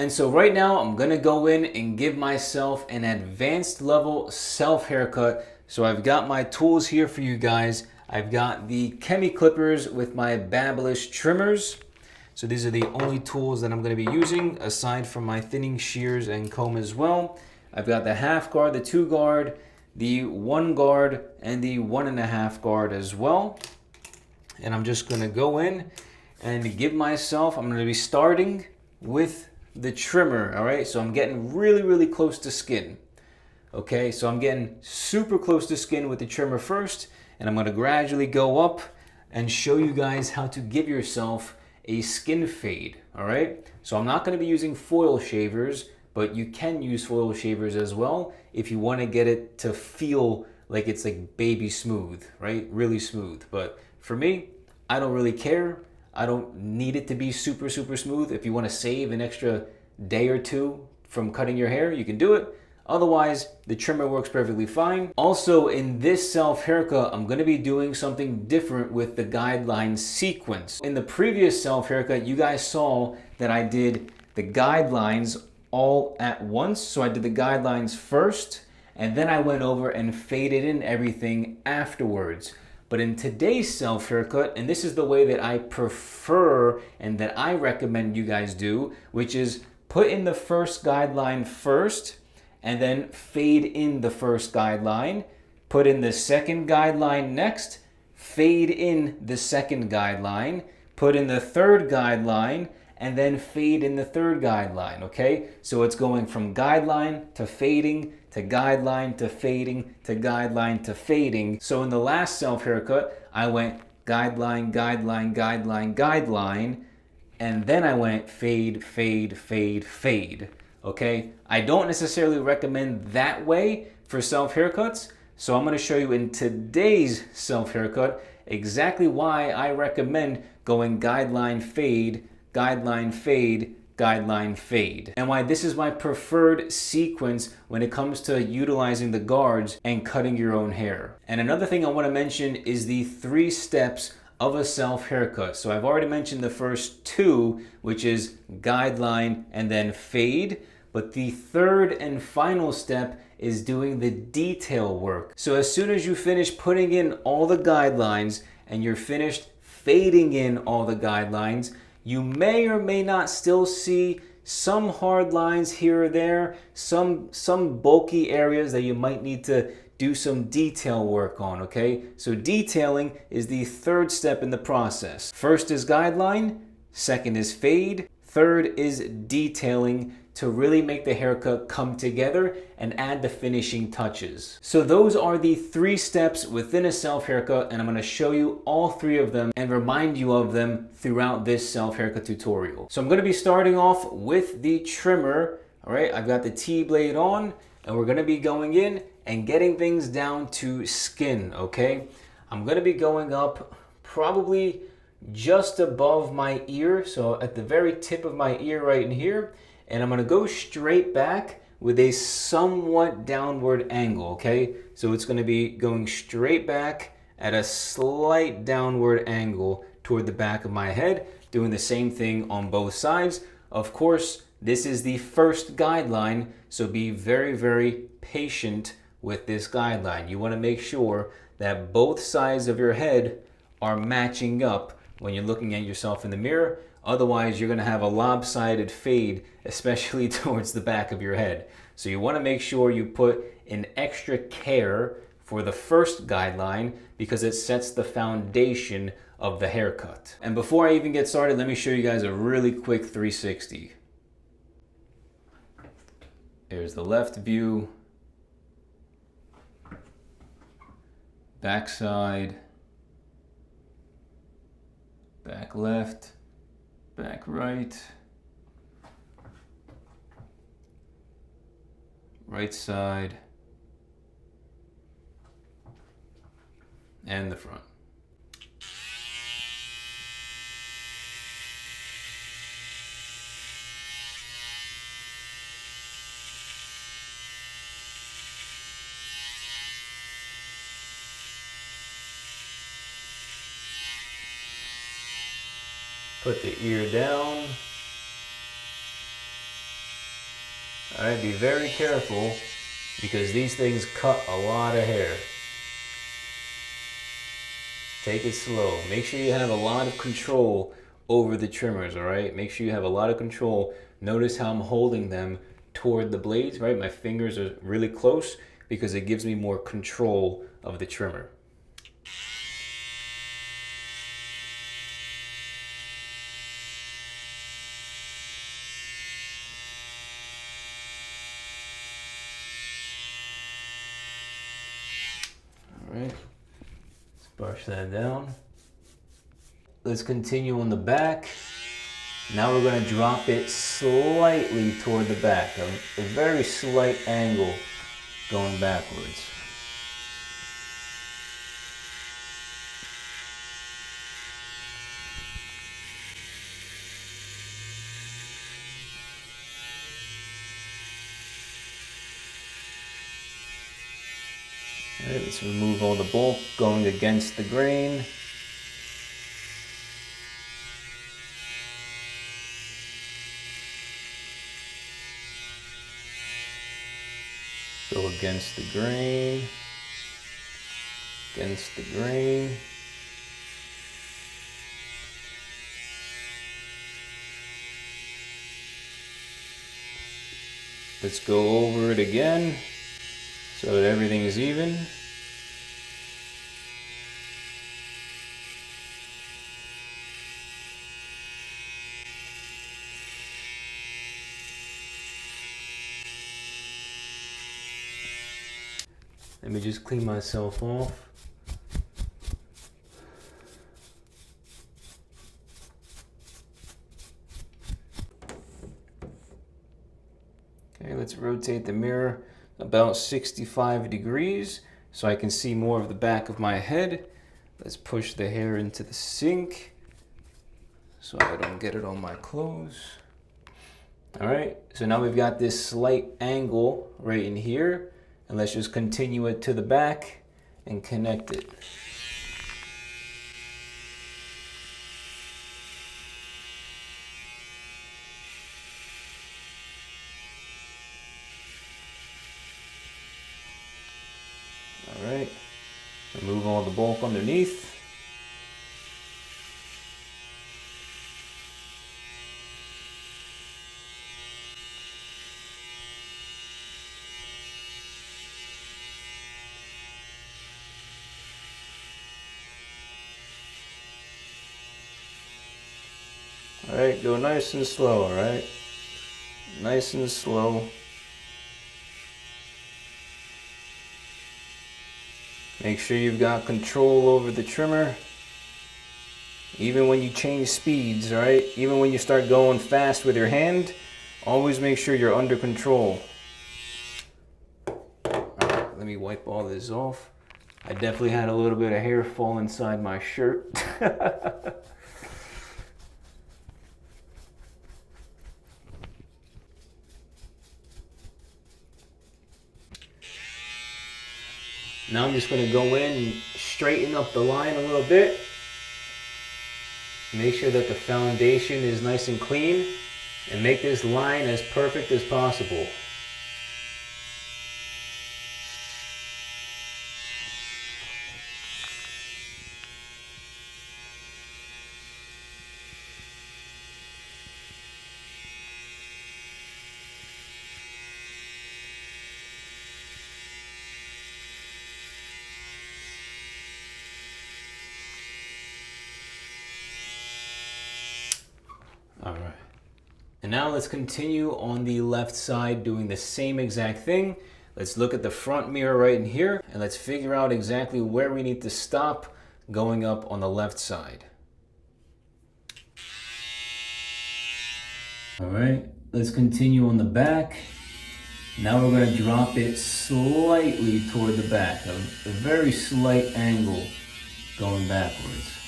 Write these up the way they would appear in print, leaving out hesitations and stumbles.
And so right now I'm gonna go in and give myself an advanced level self haircut. So I've got my tools here for you guys. I've got the Chemi clippers with my Babyliss trimmers. So these are the only tools that I'm gonna be using aside from my thinning shears and comb as well. I've got the half guard, the 2 guard, the 1 guard, and the 1.5 guard as well. And I'm just gonna go in and give myself, I'm gonna be starting with the trimmer, all right? So I'm getting really close to skin. Okay, so I'm getting super close to skin with the trimmer first, and I'm gonna gradually go up and show you guys how to give yourself a skin fade, all right? So I'm not gonna be using foil shavers, but you can use foil shavers as well if you wanna get it to feel like it's like baby smooth, right? Really smooth. But for me, I don't really care. I don't need it to be super smooth. If you want to save an extra day or two from cutting your hair, you can do it. Otherwise, the trimmer works perfectly fine. Also, in this self haircut, I'm going to be doing something different with the guideline sequence. In the previous self haircut, you guys saw that I did the guidelines all at once. So I did the guidelines first, and then I went over and faded in everything afterwards. But in today's self haircut, and this is the way that I prefer and that I recommend you guys do, which is put in the first guideline first and then fade in the first guideline, put in the second guideline next, fade in the second guideline, put in the third guideline, and then fade in the third guideline, okay? So it's going from guideline to fading to guideline to fading to guideline to fading. So in the last self haircut, I went guideline, guideline, guideline, guideline, and then I went fade, fade, fade, fade, okay? I don't necessarily recommend that way for self haircuts, so I'm gonna show you in today's self haircut exactly why I recommend going guideline, fade, guideline, fade, guideline, fade, and why this is my preferred sequence when it comes to utilizing the guards and cutting your own hair. And another thing I want to mention is the 3 steps of a self haircut. So I've already mentioned the first 2, which is guideline and then fade, but the third and final step is doing the detail work. So as soon as you finish putting in all the guidelines and you're finished fading in all the guidelines, you may or may not still see some hard lines here or there, some bulky areas that you might need to do some detail work on, okay? So detailing is the third step in the process. First is guideline, second is fade, third is detailing to really make the haircut come together and add the finishing touches. So those are the 3 steps within a self haircut, and I'm going to show you all 3 of them and remind you of them throughout this self haircut tutorial. So I'm going to be starting off with the trimmer. All right, I've got the T-blade on, and we're going to be going in and getting things down to skin, okay? I'm going to be going up probably just above my ear, so at the very tip of my ear right in here. And I'm gonna go straight back with a somewhat downward angle, okay? So it's gonna be going straight back at a slight downward angle toward the back of my head, doing the same thing on both sides. Of course, this is the first guideline, so be very patient with this guideline. You wanna make sure that both sides of your head are matching up when you're looking at yourself in the mirror. Otherwise, you're going to have a lopsided fade, especially towards the back of your head. So you want to make sure you put in extra care for the first guideline because it sets the foundation of the haircut. And before I even get started, let me show you guys a really quick 360. There's the left view, back side, back left, back right, right side, and the front. Put the ear down. All right, be very careful because these things cut a lot of hair. Take it slow. Make sure you have a lot of control over the trimmers, all right? Make sure you have a lot of control. Notice how I'm holding them toward the blades, right? My fingers are really close because it gives me more control of the trimmer. All right, let's brush that down. Let's continue on the back. Now we're going to drop it slightly toward the back, a very slight angle going backwards. All right, let's remove all the bulk going against the grain. Go against the grain, against the grain. Let's go over it again so that everything is even. Let me just clean myself off. Okay, let's rotate the mirror about 65 degrees so I can see more of the back of my head. Let's push the hair into the sink so I don't get it on my clothes. All right, so now we've got this slight angle right in here. And let's just continue it to the back and connect it. All right, remove all the bulk underneath. All right, go nice and slow, all right? Nice and slow. Make sure you've got control over the trimmer. Even when you change speeds, all right? Even when you start going fast with your hand, always make sure you're under control. All right, let me wipe all this off. I definitely had a little bit of hair fall inside my shirt. Now I'm just going to go in and straighten up the line a little bit. Make sure that the foundation is nice and clean and make this line as perfect as possible. All right. And now let's continue on the left side doing the same exact thing. Let's look at the front mirror right in here and let's figure out exactly where we need to stop going up on the left side. All right, let's continue on the back. Now we're going to drop it slightly toward the back, a very slight angle going backwards.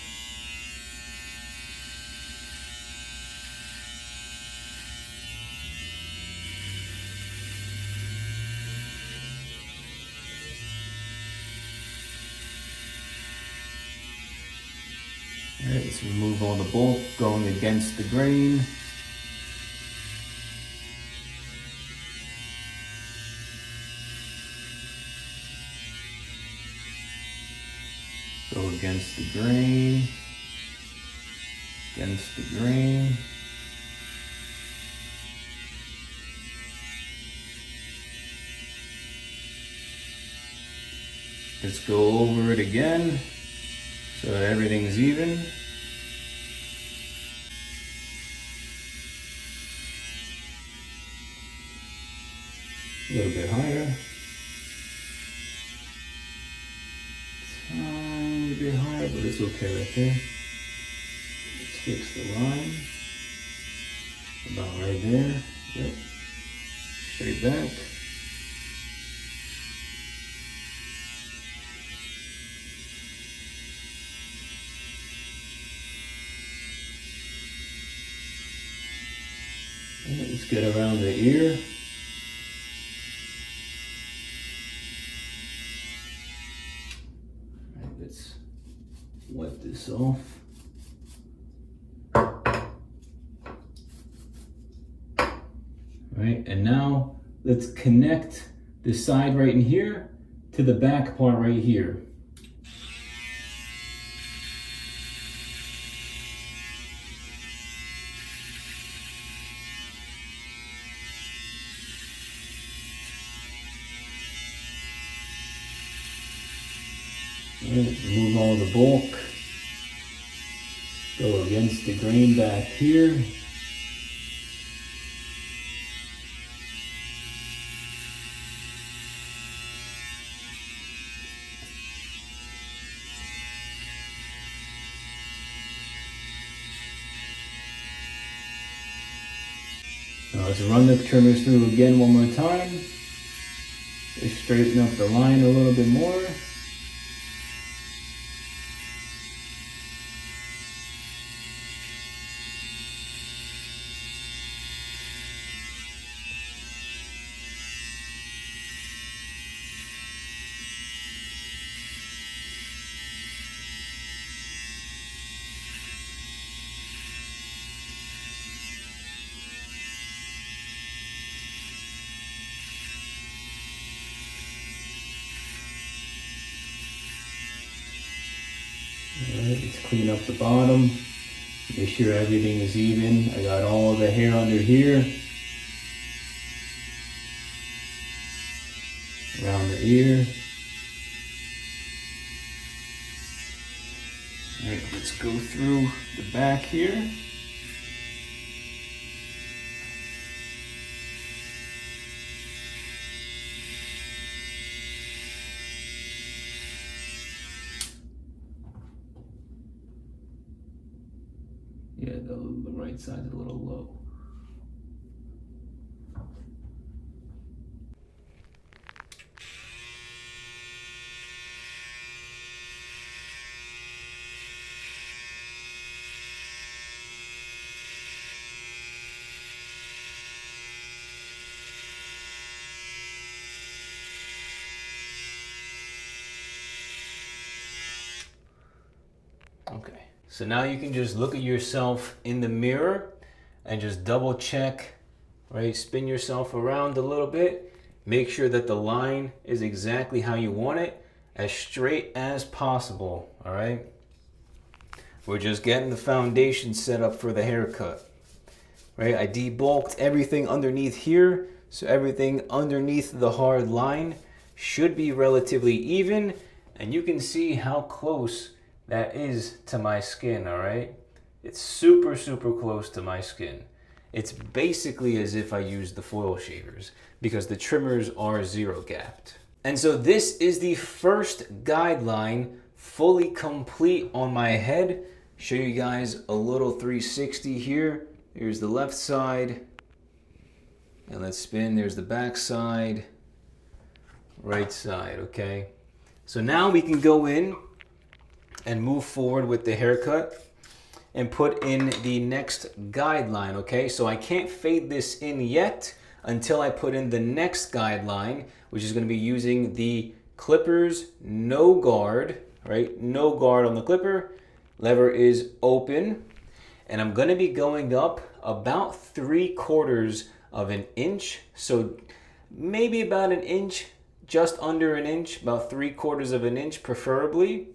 All right, let's remove all the bulk going against the grain. Go against the grain. Against the grain. Let's go over it again so that everything's even. A little bit higher. Tiny bit higher, but it's okay right there. Let's fix the line. About right there. Yep. Straight back. Let's get around the ear. All right, let's wipe this off. All right, and now let's connect the side right in here to the back part right here. Remove all the bulk. Go against the grain back here. Now let's run the trimmers through again one more time. Just straighten up the line a little bit more. Alright, let's clean up the bottom. Make sure everything is even. I got all the hair under here. Around the ear. Alright, let's go through the back here. Yeah, the right side's a little low. Okay. So now you can just look at yourself in the mirror and just double check, right? Spin yourself around a little bit. Make sure that the line is exactly how you want it, as straight as possible, all right? We're just getting the foundation set up for the haircut, right? I debulked everything underneath here, so everything underneath the hard line should be relatively even, and you can see how close that is to my skin, all right? It's super, super close to my skin. It's basically as if I used the foil shavers because the trimmers are zero gapped. And so this is the first guideline fully complete on my head. Show you guys a little 360 here. Here's the left side. And let's spin. There's the back side, right side, okay? So now we can go in and move forward with the haircut and put in the next guideline, okay? So I can't fade this in yet until I put in the next guideline, which is gonna be using the clippers, no guard, right? No guard on the clipper. Lever is open. And I'm gonna be going up about 3/4 of an inch. So maybe about an inch, just under an inch, about 3/4 of an inch preferably.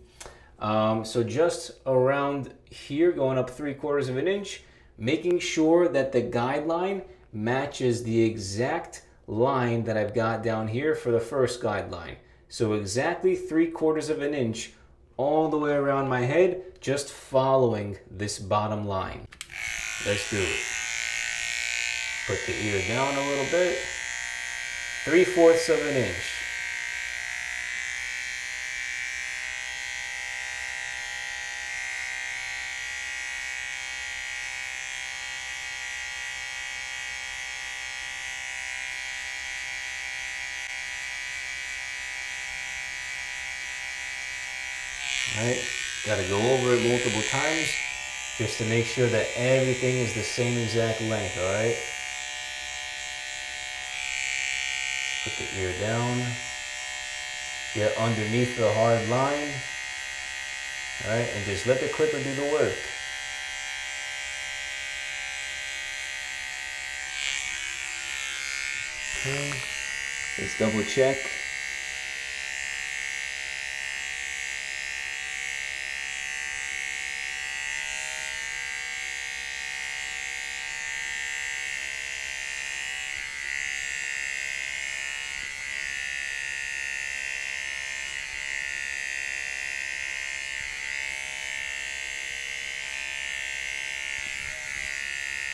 So just around here, going up 3/4 of an inch, making sure that the guideline matches the exact line that I've got down here for the first guideline. So exactly 3/4 of an inch all the way around my head, just following this bottom line. Let's do it. Put the ear down a little bit. 3/4 of an inch. Right? Gotta go over it multiple times just to make sure that everything is the same exact length, alright? Put the ear down. Get underneath the hard line. Alright, and just let the clipper do the work. Okay, let's double check.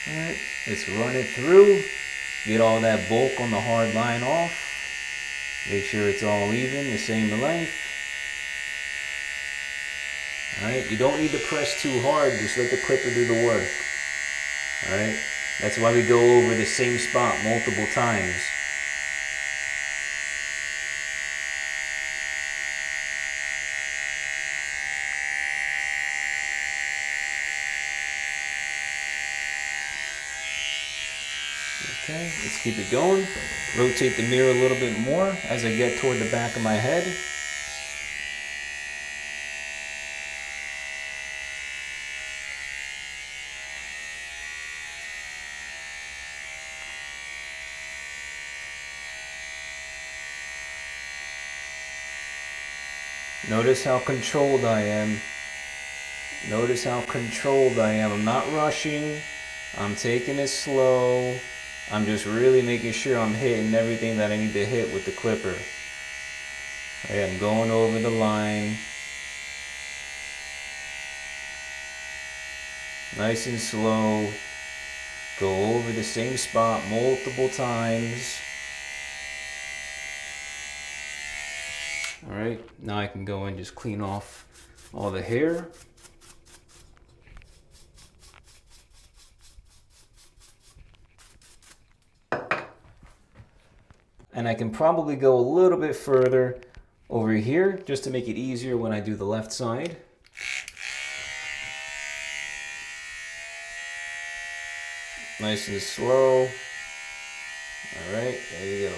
Alright, let's run it through. Get all that bulk on the hard line off. Make sure it's all even, the same length. Alright, you don't need to press too hard, just let the clipper do the work. Alright, that's why we go over the same spot multiple times. Okay, let's keep it going. Rotate the mirror a little bit more as I get toward the back of my head. Notice how controlled I am. Notice how controlled I am. I'm not rushing. I'm taking it slow. I'm just really making sure I'm hitting everything that I need to hit with the clipper. Right, I'm going over the line. Nice and slow. Go over the same spot multiple times. Alright, now I can go and just clean off all the hair. And I can probably go a little bit further over here just to make it easier when I do the left side. Nice and slow. Alright, there you go.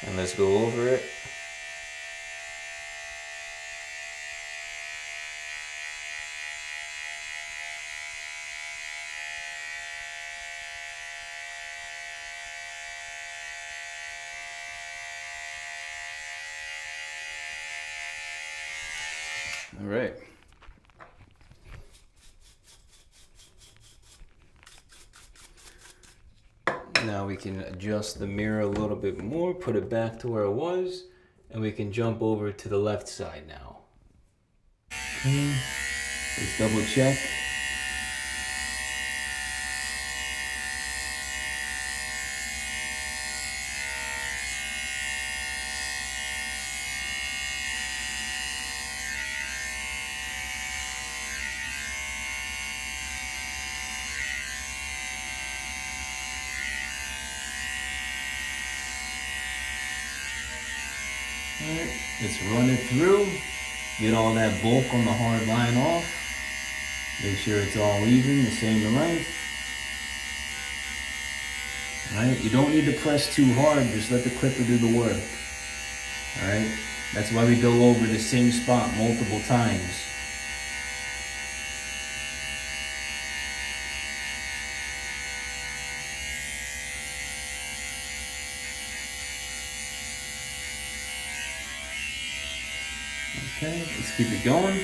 And let's go over it. All right. Now we can adjust the mirror a little bit more, put it back to where it was, and we can jump over to the left side now. Okay, let's double check. Alright, let's run it through. Get all that bulk on the hard line off. Make sure it's all even, the same length. Alright, you don't need to press too hard, just let the clipper do the work. Alright, that's why we go over the same spot multiple times. Let's keep it going.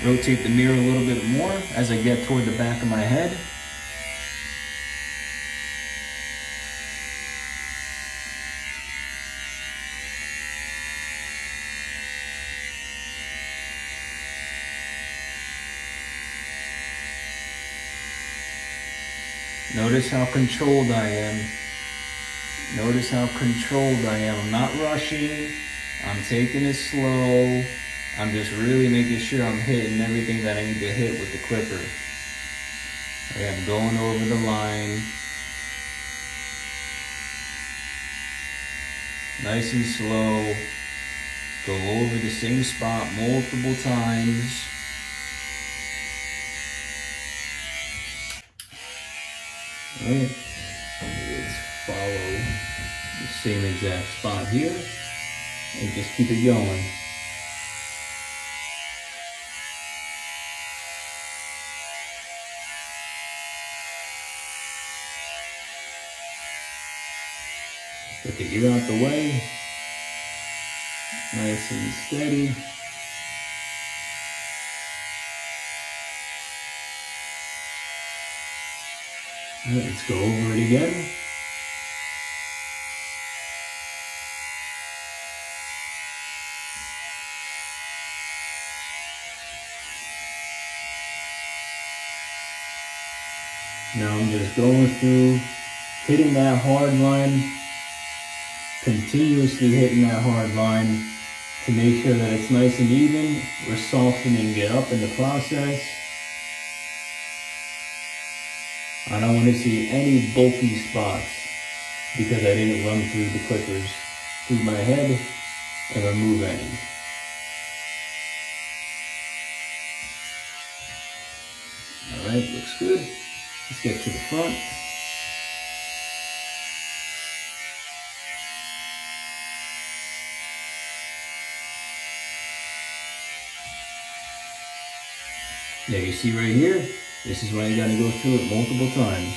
Rotate the mirror a little bit more as I get toward the back of my head. Notice how controlled I am. Notice how controlled I am. I'm not rushing. I'm taking it slow. I'm just really making sure I'm hitting everything that I need to hit with the clipper. Okay, I'm going over the line. Nice and slow. Go over the same spot multiple times. Alright, let's follow the same exact spot here and just keep it going. Put the ear out the way, nice and steady. Let's go over it again. Now I'm just going through, hitting that hard line, continuously hitting that hard line to make sure that it's nice and even. We're softening it up in the process. I don't want to see any bulky spots because I didn't run through the clippers through my head and remove any. Alright, looks good. Let's get to the front. Yeah, you see right here, this is why you gotta go through it multiple times.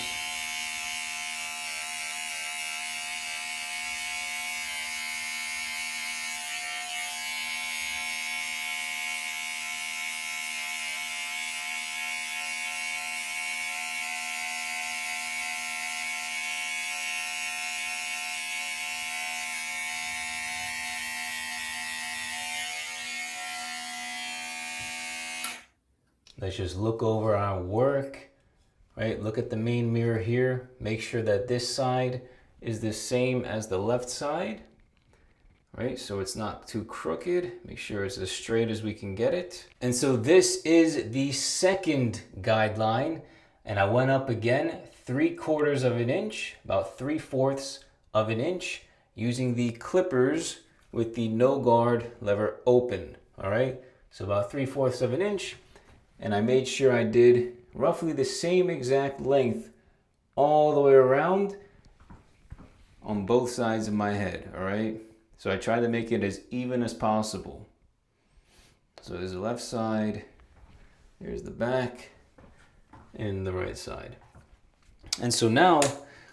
Let's just look over our work, right? Look at the main mirror here. Make sure that this side is the same as the left side, right? So it's not too crooked. Make sure it's as straight as we can get it. And so this is the second guideline. And I went up again 3/4 of an inch, about 3/4 of an inch, using the clippers with the no guard lever open, all right? So about 3/4 of an inch. And I made sure I did roughly the same exact length all the way around on both sides of my head, all right? So I tried to make it as even as possible. So there's the left side, here's the back, and the right side. And so now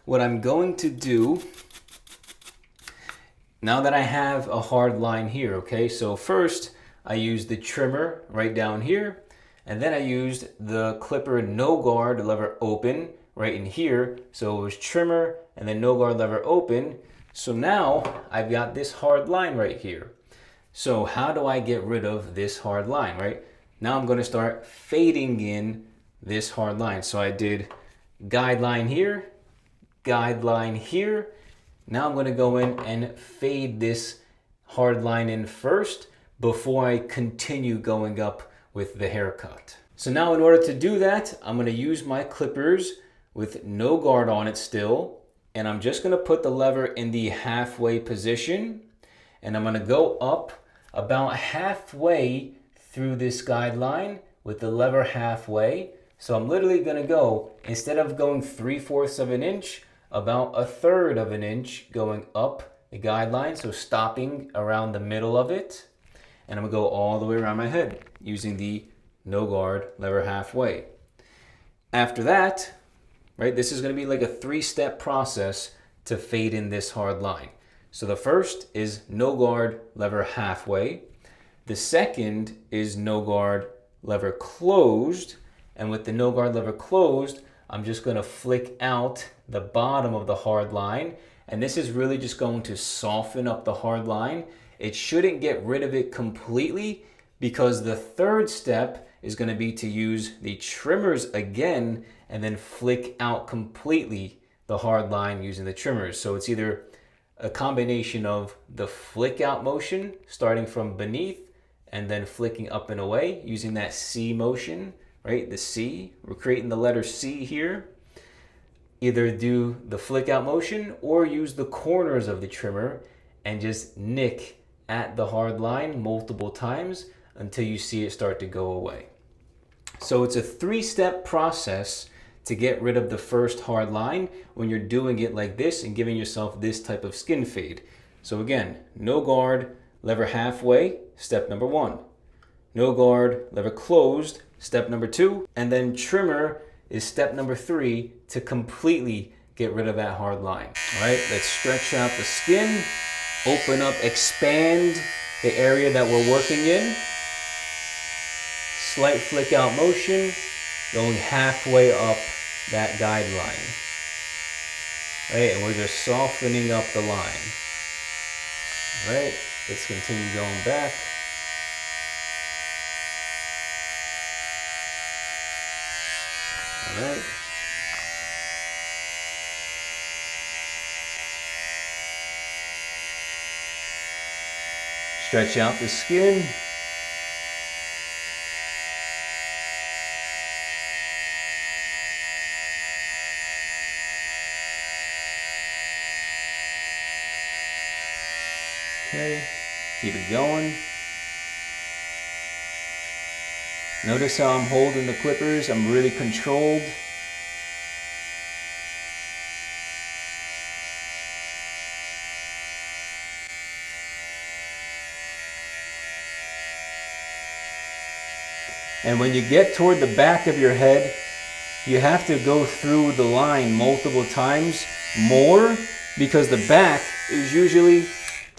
what I'm going to do, now that I have a hard line here, okay? So first I used the trimmer right down here. And then I used the clipper no guard lever open right in here. So it was trimmer and then no guard lever open. So now I've got this hard line right here. So how do I get rid of this hard line, right? Now I'm gonna start fading in this hard line. So I did guideline here, guideline here. Now I'm gonna go in and fade this hard line in first before I continue going up with the haircut. So now in order to do that, I'm gonna use my clippers with no guard on it still, and I'm just gonna put the lever in the halfway position, and I'm gonna go up about halfway through this guideline with the lever halfway. So I'm literally gonna go, instead of going 3/4 of an inch, about 1/3 of an inch going up the guideline, so stopping around the middle of it. And I'm gonna go all the way around my head using the no guard lever halfway. After that, right, this is gonna be like a 3-step process to fade in this hard line. So the first is no guard lever halfway. The second is no guard lever closed. And with the no guard lever closed, I'm just going to flick out the bottom of the hard line. And this is really just going to soften up the hard line. It shouldn't get rid of it completely, because the third step is going to be to use the trimmers again and then flick out completely the hard line using the trimmers. So it's either a combination of the flick out motion starting from beneath and then flicking up and away using that C motion, right? The C, we're creating the letter C here. Either do the flick out motion or use the corners of the trimmer and just nick at the hard line multiple times until you see it start to go away. So it's a 3-step process to get rid of the first hard line when you're doing it like this and giving yourself this type of skin fade. So again, no guard, lever halfway, step number 1. No guard, lever closed, step number 2. And then trimmer is step number 3 to completely get rid of that hard line. All right, let's stretch out the skin, open up, expand the area that we're working in. Slight flick out motion, going halfway up that guideline. Right, and we're just softening up the line. All right, let's continue going back. All right. Stretch out the skin. Okay, keep it going. Notice how I'm holding the clippers. I'm really controlled. And when you get toward the back of your head, you have to go through the line multiple times more, because the back is usually,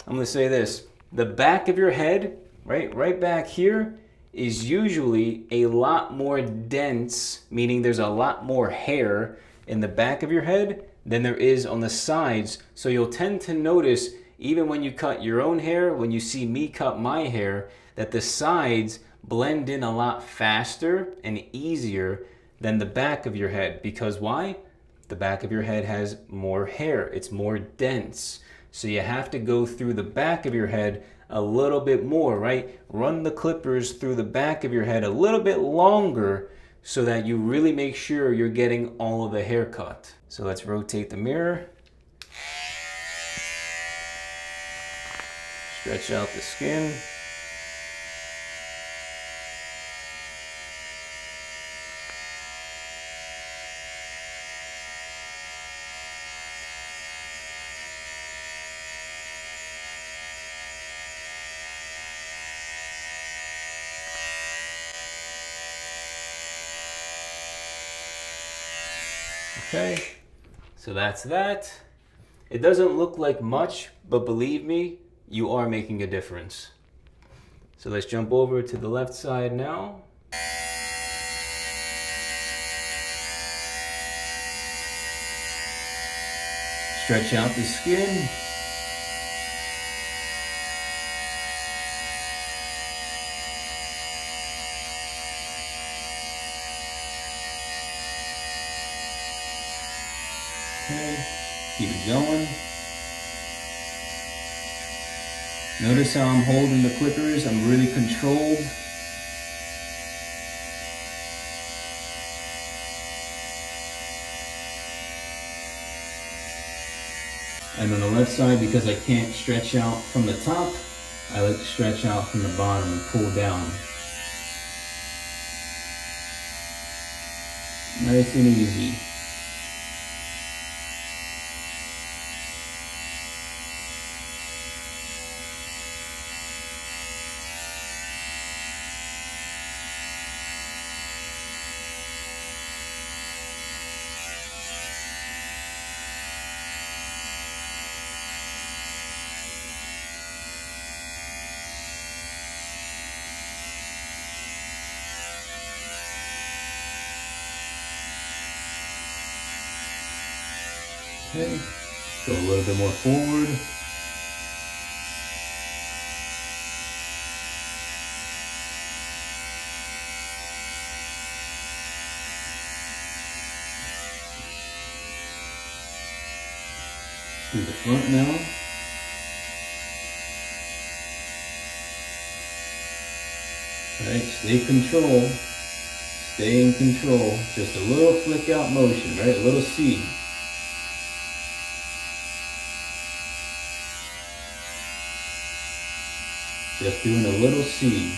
I'm going to say this, the back of your head, right back here, is usually a lot more dense, meaning there's a lot more hair in the back of your head than there is on the sides. So you'll tend to notice, even when you cut your own hair, when you see me cut my hair, that the sides blend in a lot faster and easier than the back of your head. Because why? The back of your head has more hair. It's more dense. So you have to go through the back of your head a little bit more, right? Run the clippers through the back of your head a little bit longer so that you really make sure you're getting all of the hair cut. So let's rotate the mirror. Stretch out the skin. Okay, so that's that. It doesn't look like much, but believe me, you are making a difference. So let's jump over to the left side now. Stretch out the skin. Okay, keep it going. Notice how I'm holding the clippers. I'm really controlled. And on the left side, because I can't stretch out from the top, I like to stretch out from the bottom and pull down. Nice and easy. Okay, go a little bit more forward. To the front now. Alright, stay in control, just a little flick out motion, right, a little C. Just doing a little C,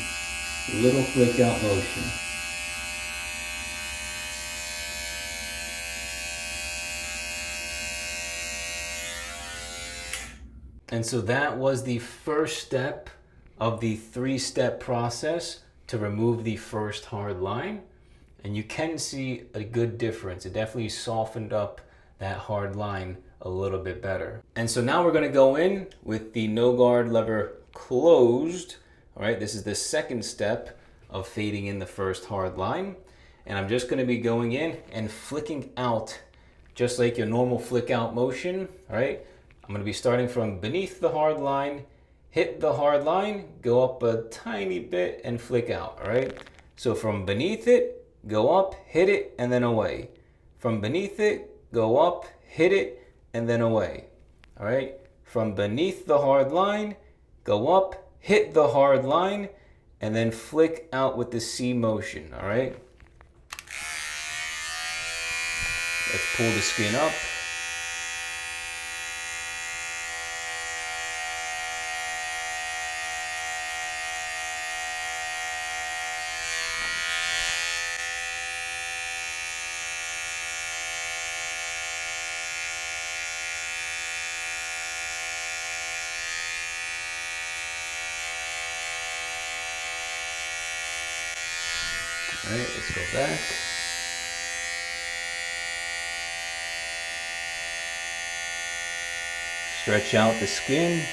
a little flick out motion. And so that was the first step of the 3-step process to remove the first hard line. And you can see a good difference. It definitely softened up that hard line a little bit better. And so now we're gonna go in with the no guard lever closed. All right, this is the second step of fading in the first hard line. And I'm just gonna be going in and flicking out just like your normal flick out motion, all right? I'm gonna be starting from beneath the hard line, hit the hard line, go up a tiny bit and flick out, all right? So from beneath it, go up, hit it, and then away. From beneath it, go up, hit it, and then away, all right? From beneath the hard line, go up, hit the hard line, and then flick out with the C motion, all right? Let's pull the skin up. All right, let's go back. Stretch out the skin.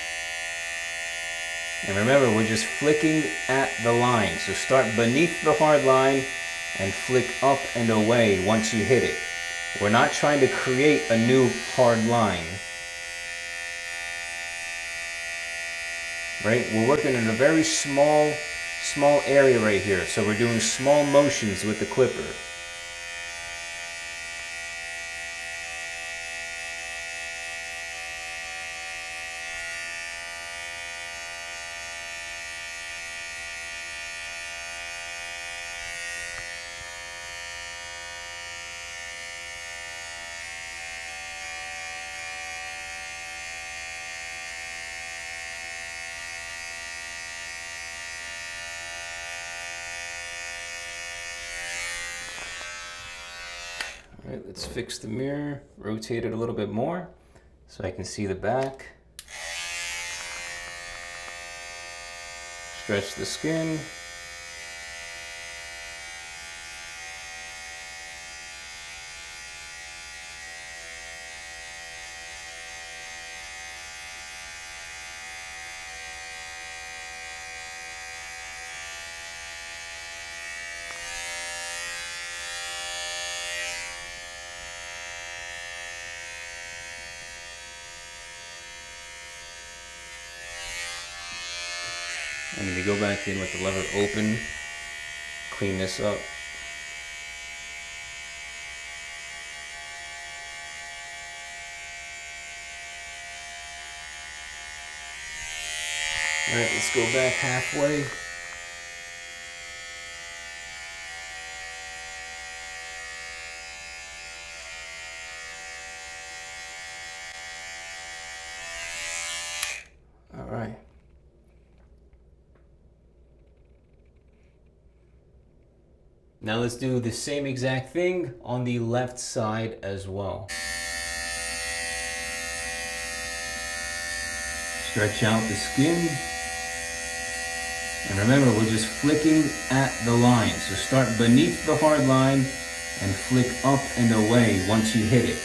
And remember, we're just flicking at the line. So start beneath the hard line and flick up and away once you hit it. We're not trying to create a new hard line. Right? We're working in a very small area right here. So we're doing small motions with the clipper. All right, let's fix the mirror, rotate it a little bit more so I can see the back. Stretch the skin. I'm going to go back in with the lever open, clean this up. All right, let's go back halfway. All right. Now let's do the same exact thing on the left side as well. Stretch out the skin. And remember, we're just flicking at the line. So start beneath the hard line and flick up and away once you hit it.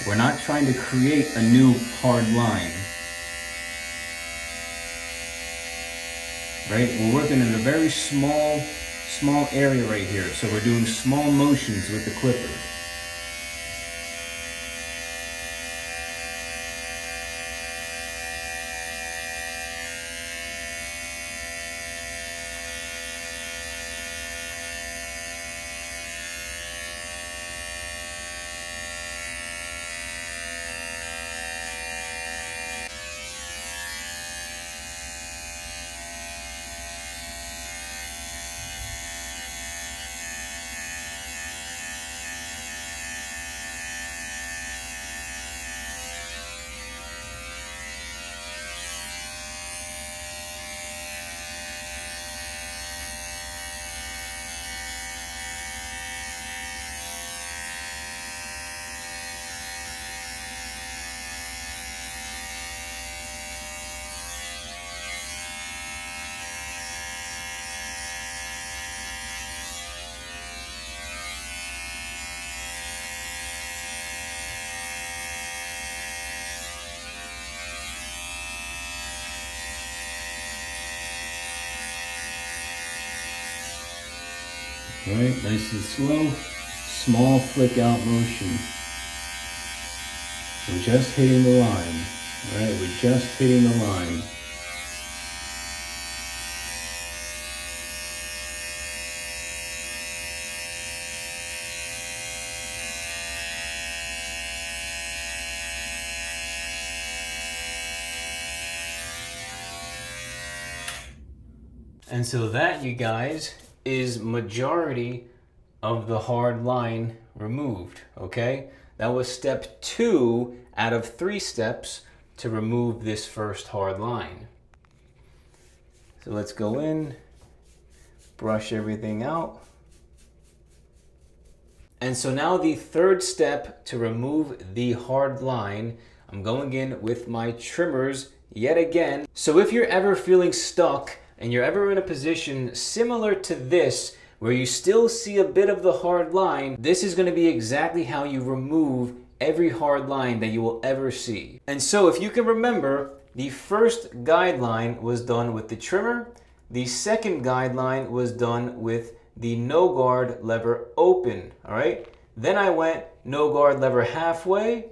We're not trying to create a new hard line. Right? We're working in a very small area right here. So we're doing small motions with the clipper. All right, nice and slow, small flick out motion. We're just hitting the line. All right, we're just hitting the line. And so that, you guys, is majority of the hard line removed, okay? That was step 2 out of 3 steps to remove this first hard line. So let's go in, brush everything out. And so now the third step to remove the hard line, I'm going in with my trimmers yet again. So if you're ever feeling stuck and you're ever in a position similar to this, where you still see a bit of the hard line, this is going to be exactly how you remove every hard line that you will ever see. And so if you can remember, the first guideline was done with the trimmer. The second guideline was done with the no guard lever open, all right? Then I went no guard lever halfway,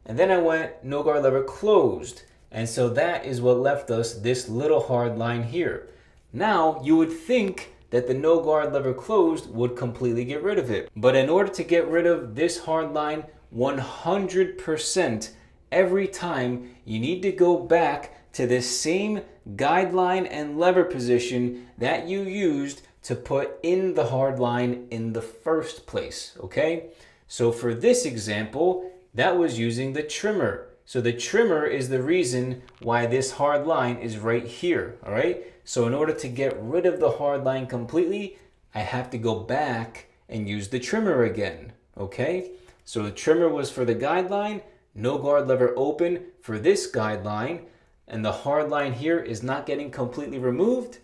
and then I went no guard lever closed. And so that is what left us this little hard line here. Now, you would think that the no guard lever closed would completely get rid of it. But in order to get rid of this hard line 100% every time, you need to go back to the same guideline and lever position that you used to put in the hard line in the first place, okay? So for this example, that was using the trimmer. So the trimmer is the reason why this hard line is right here, all right? So in order to get rid of the hard line completely, I have to go back and use the trimmer again, okay? So the trimmer was for the guideline, no guard lever open for this guideline, and the hard line here is not getting completely removed.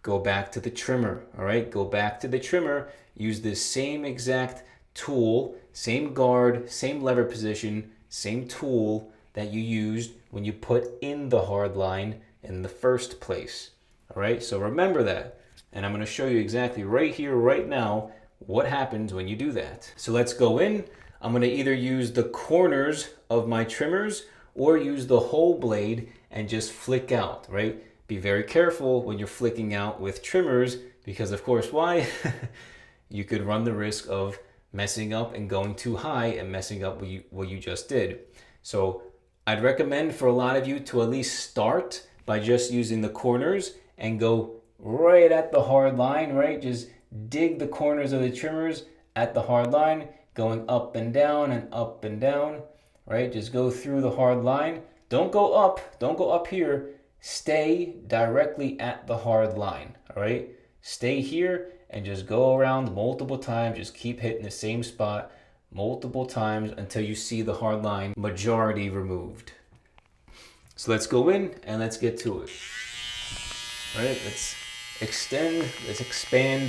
Go back to the trimmer, all right? Go back to the trimmer, use this same exact tool, same guard, same lever position, same tool that you used when you put in the hard line in the first place. All right, so remember that. And I'm going to show you exactly right here, right now, what happens when you do that. So let's go in. I'm going to either use the corners of my trimmers or use the whole blade and just flick out, right? Be very careful when you're flicking out with trimmers because, of course, why? You could run the risk of messing up and going too high and messing up what you just did. So I'd recommend for a lot of you to at least start by just using the corners and go right at the hard line, right? Just dig the corners of the trimmers at the hard line, going up and down, right? Just go through the hard line. Don't go up here. Stay directly at the hard line, all right? Stay here and just go around multiple times. Just keep hitting the same spot multiple times until you see the hard line majority removed. So let's go in and let's get to it. All right, let's expand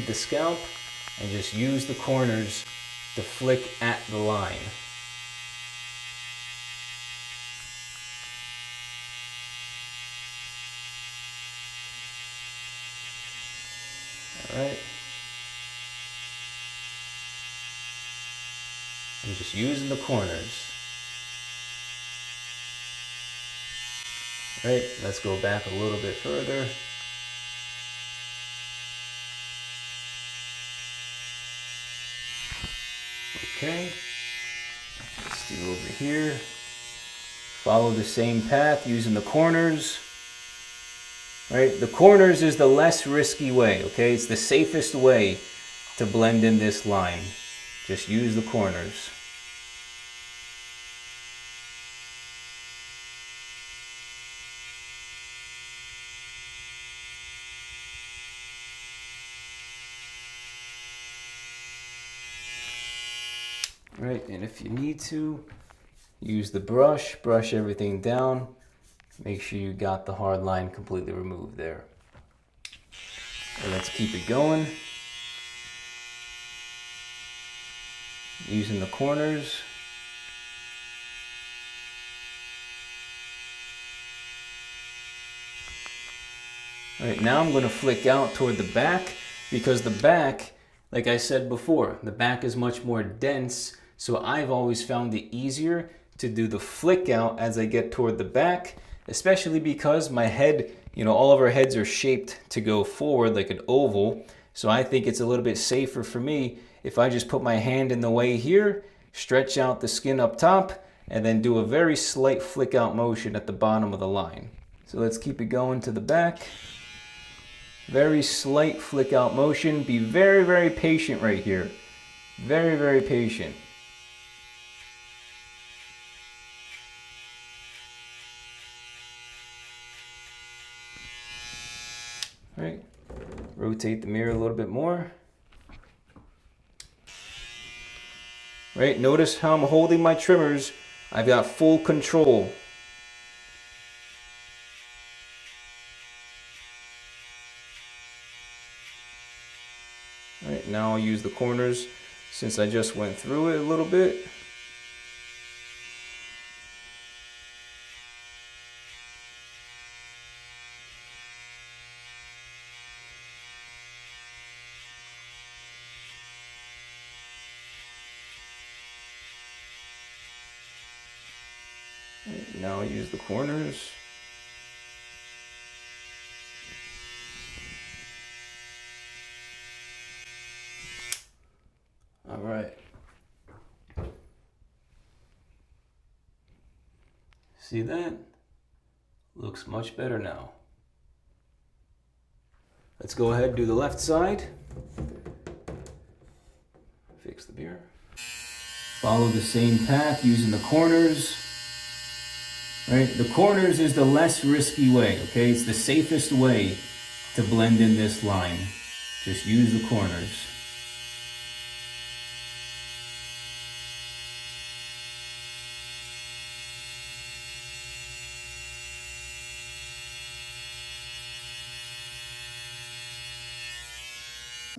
the scalp and just use the corners to flick at the line. All right. I'm just using the corners. All right, let's go back a little bit further. Okay, let's do over here. Follow the same path using the corners. Right, the corners is the less risky way, okay? It's the safest way to blend in this line. Just use the corners. Right, and if you need to, use the brush everything down. Make sure you got the hard line completely removed there. And let's keep it going. Using the corners. All right, now I'm going to flick out toward the back because the back, Like I said before, the back is much more dense, so I've always found it easier to do the flick out as I get toward the back, especially because my head, all of our heads are shaped to go forward like an oval. So I think it's a little bit safer for me if I just put my hand in the way here, stretch out the skin up top, and then do a very slight flick out motion at the bottom of the line. So let's keep it going to the back. Very slight flick out motion. Be very, very patient right here. Very, very patient. All right, rotate the mirror a little bit more. Right, notice how I'm holding my trimmers. I've got full control. All right, now I'll use the corners since I just went through it a little bit. Right, now I'll use the corners. All right. See that? Looks much better now. Let's go ahead and do the left side. Fix the mirror. Follow the same path using the corners. Right? The corners is the less risky way, okay? It's the safest way to blend in this line. Just use the corners.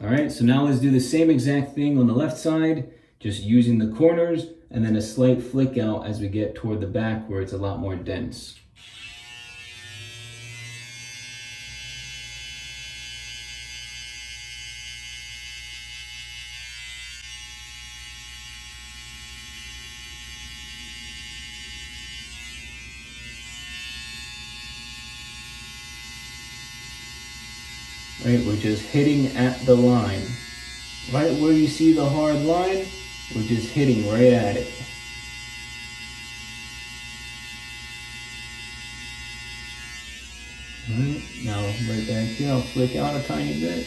All right, so now let's do the same exact thing on the left side, just using the corners and then a slight flick out as we get toward the back where it's a lot more dense. Right, we're just hitting at the line. Right where you see the hard line, we're just hitting right at it. Alright, now right back here, I'll flick out a tiny bit.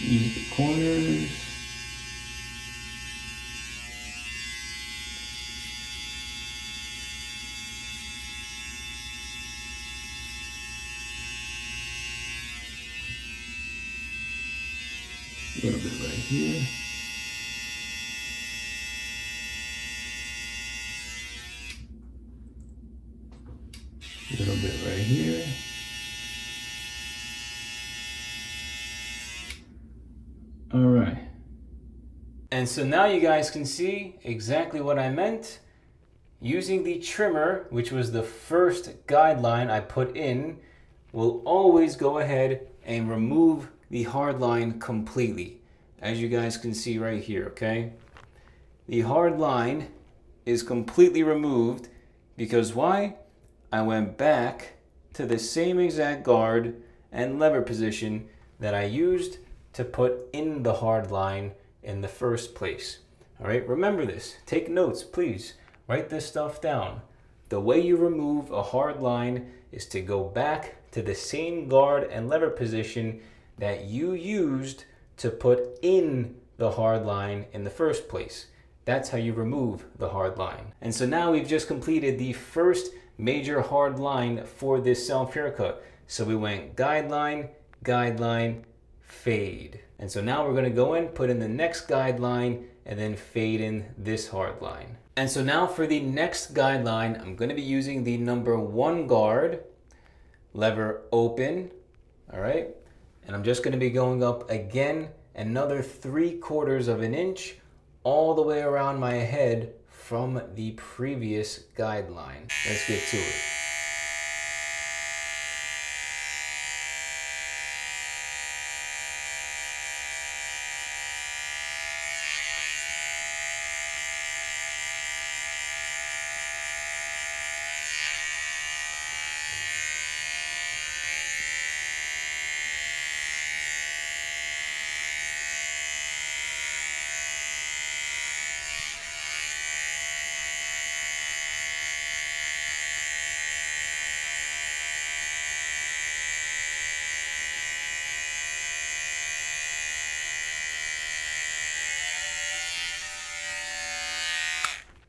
Use the corners. A little bit right here. A little bit right here. All right. And so now you guys can see exactly what I meant. Using the trimmer, which was the first guideline I put in, will always go ahead and remove the hard line completely. As you guys can see right here, okay? The hard line is completely removed because why? I went back to the same exact guard and lever position that I used to put in the hard line in the first place. All right, remember this. Take notes, please. Write this stuff down. The way you remove a hard line is to go back to the same guard and lever position that you used to put in the hard line in the first place. That's how you remove the hard line. And so now we've just completed the first major hard line for this self haircut. So we went guideline, guideline, fade. And so now we're going to go in, put in the next guideline, and then fade in this hard line. And so now for the next guideline, I'm going to be using the number 1 guard, lever open, all right? And I'm just going to be going up again another 3/4 of an inch all the way around my head from the previous guideline. Let's get to it.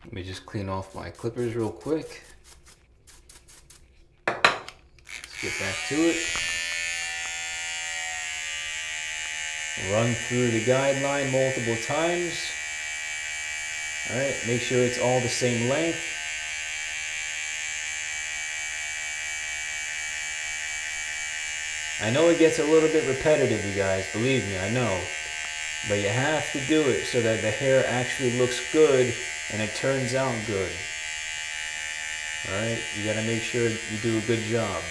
Let me just clean off my clippers real quick. Let's get back to it. Run through the guideline multiple times. All right, make sure it's all the same length. I know it gets a little bit repetitive, you guys, believe me, I know. But you have to do it so that the hair actually looks good and it turns out good. Alright, you gotta make sure you do a good job.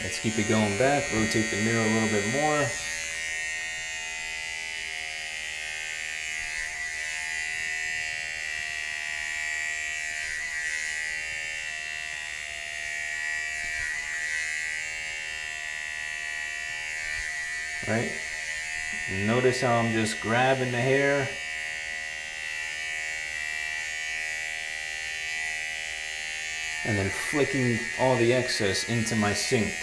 Let's keep it going back, rotate the mirror a little bit more. Right? Notice how I'm just grabbing the hair. And then flicking all the excess into my sink.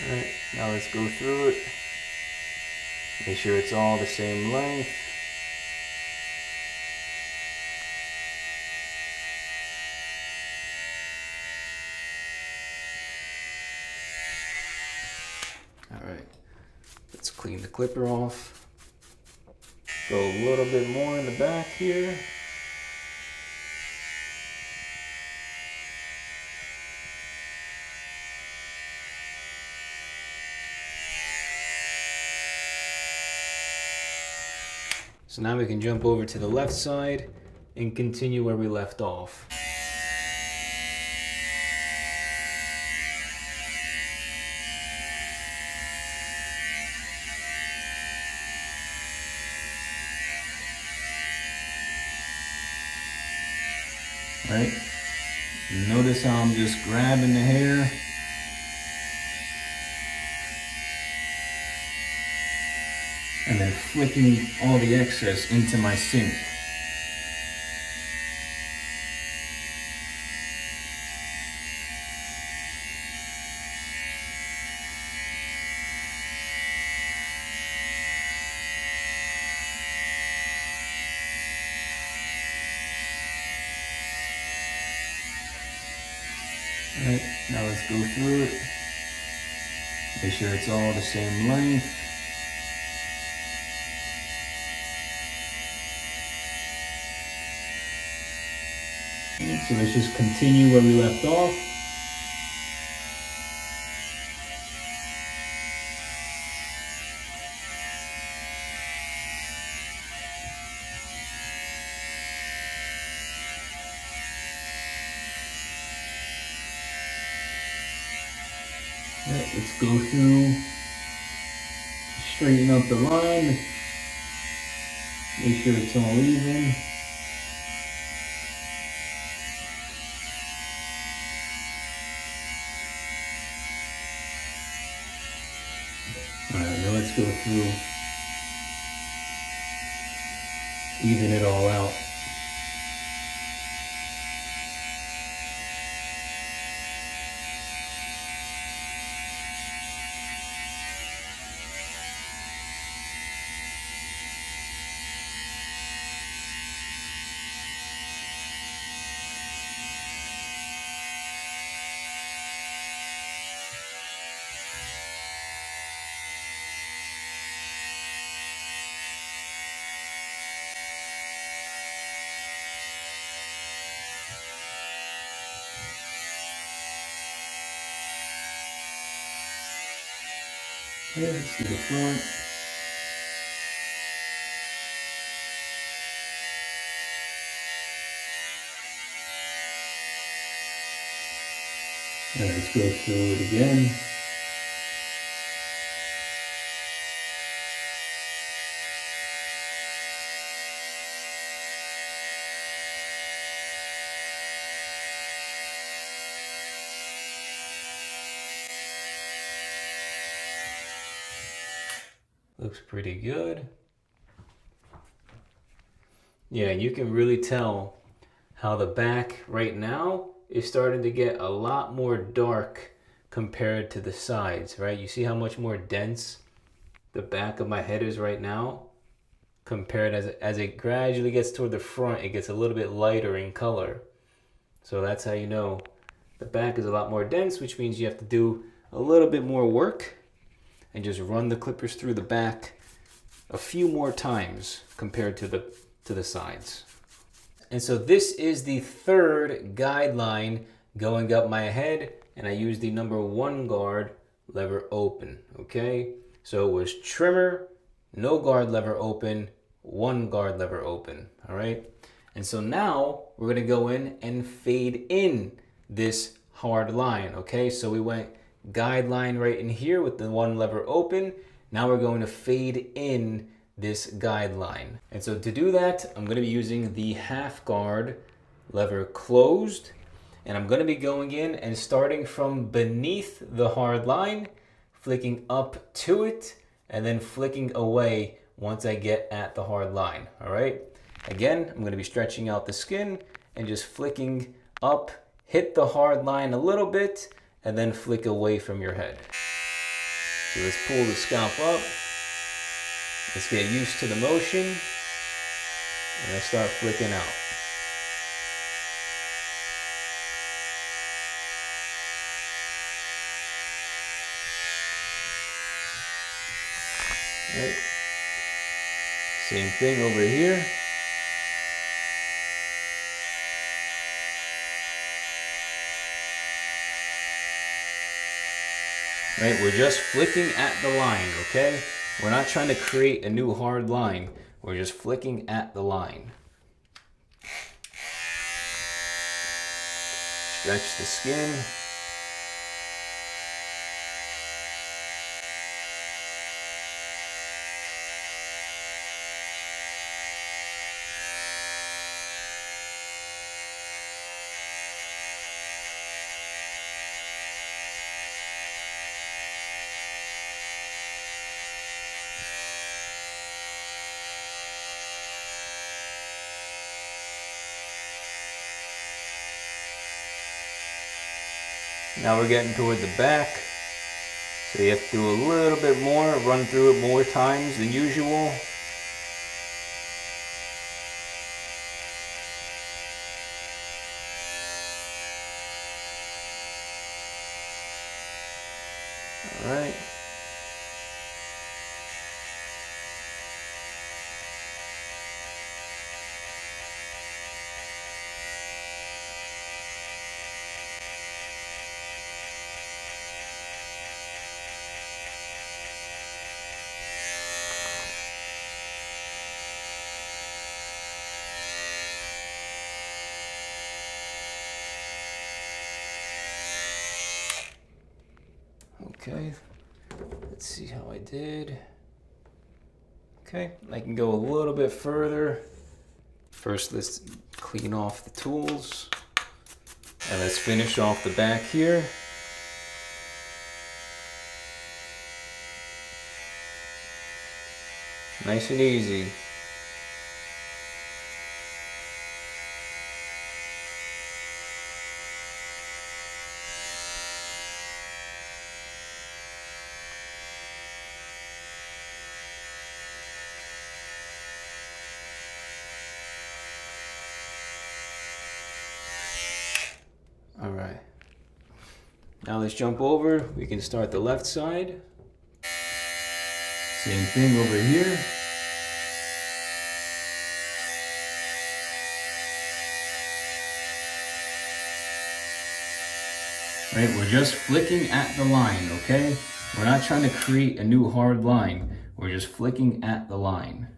Alright, now let's go through it. Make sure it's all the same length. Alright, let's clean the clipper off. Go a little bit more in the back here. So now we can jump over to the left side and continue where we left off. Right? Notice how I'm just grabbing the hair. And then flicking all the excess into my sink. Alright, now let's go through it. Make sure it's all the same length. So let's just continue where we left off. Alright, let's go through, straighten up the line, make sure it's all even. Alright, now let's go through, even it all out. Okay, let's do the front. All right, let's go through it again. Looks pretty good. Yeah, you can really tell how the back right now is starting to get a lot more dark compared to the sides, right? You see how much more dense the back of my head is right now compared as it gradually gets toward the front, it gets a little bit lighter in color. So that's how you know the back is a lot more dense, which means you have to do a little bit more work and just run the clippers through the back a few more times compared to the sides. And so this is the third guideline going up my head, and I use the number 1 guard lever open, okay? So it was trimmer, no guard lever open, 1 guard lever open, all right? And so now we're gonna go in and fade in this hard line, okay? So we went guideline right in here with the 1 lever open. Now we're going to fade in this guideline. And so to do that, I'm going to be using the half guard lever closed, and I'm going to be going in and starting from beneath the hard line, flicking up to it, and then flicking away once I get at the hard line. All right. Again, I'm going to be stretching out the skin and just flicking up, hit the hard line a little bit, and then flick away from your head. So let's pull the scalp up. Let's get used to the motion, and I start flicking out. Right. Same thing over here. Right, we're just flicking at the line, okay? We're not trying to create a new hard line. We're just flicking at the line. Stretch the skin. Now we're getting toward the back, so you have to do a little bit more, run through it more times than usual. All right. Okay, let's see how I did. Okay, I can go a little bit further. First, let's clean off the tools. And let's finish off the back here. Nice and easy. All right. Now let's jump over. We can start the left side. Same thing over here. Right, we're just flicking at the line, okay? We're not trying to create a new hard line. We're just flicking at the line.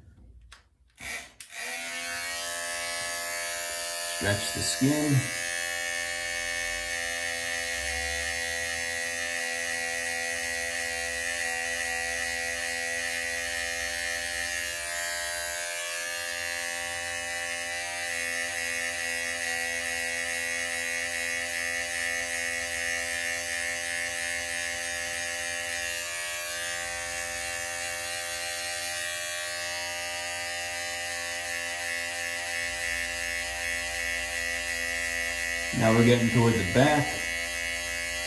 Stretch the skin. Now we're getting toward the back,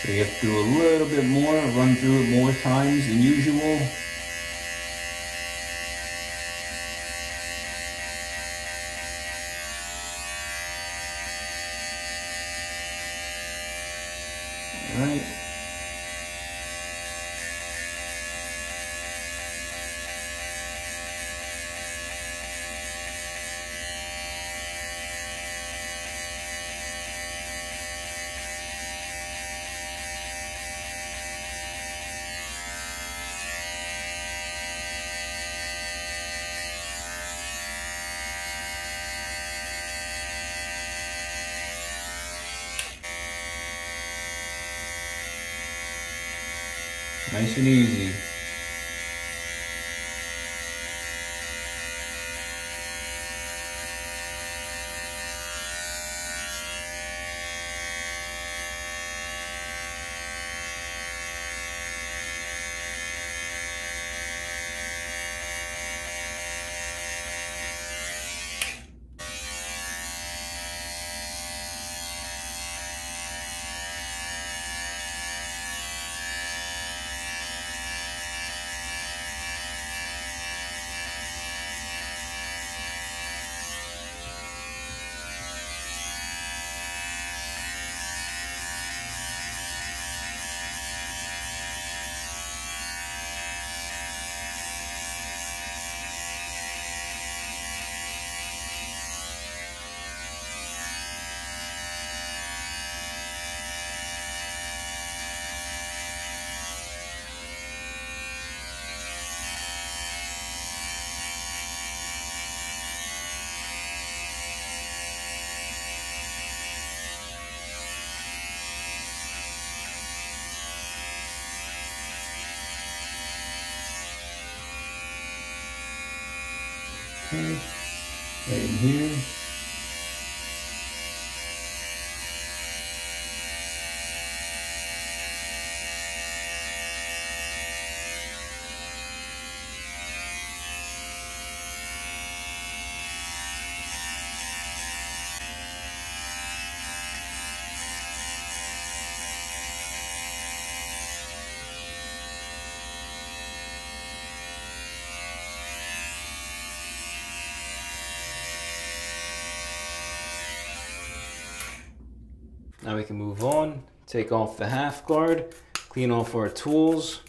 so you have to do a little bit more, run through it more times than usual. All right. Nice and easy. Okay, right in here. Now we can move on, take off the half guard, clean off our tools.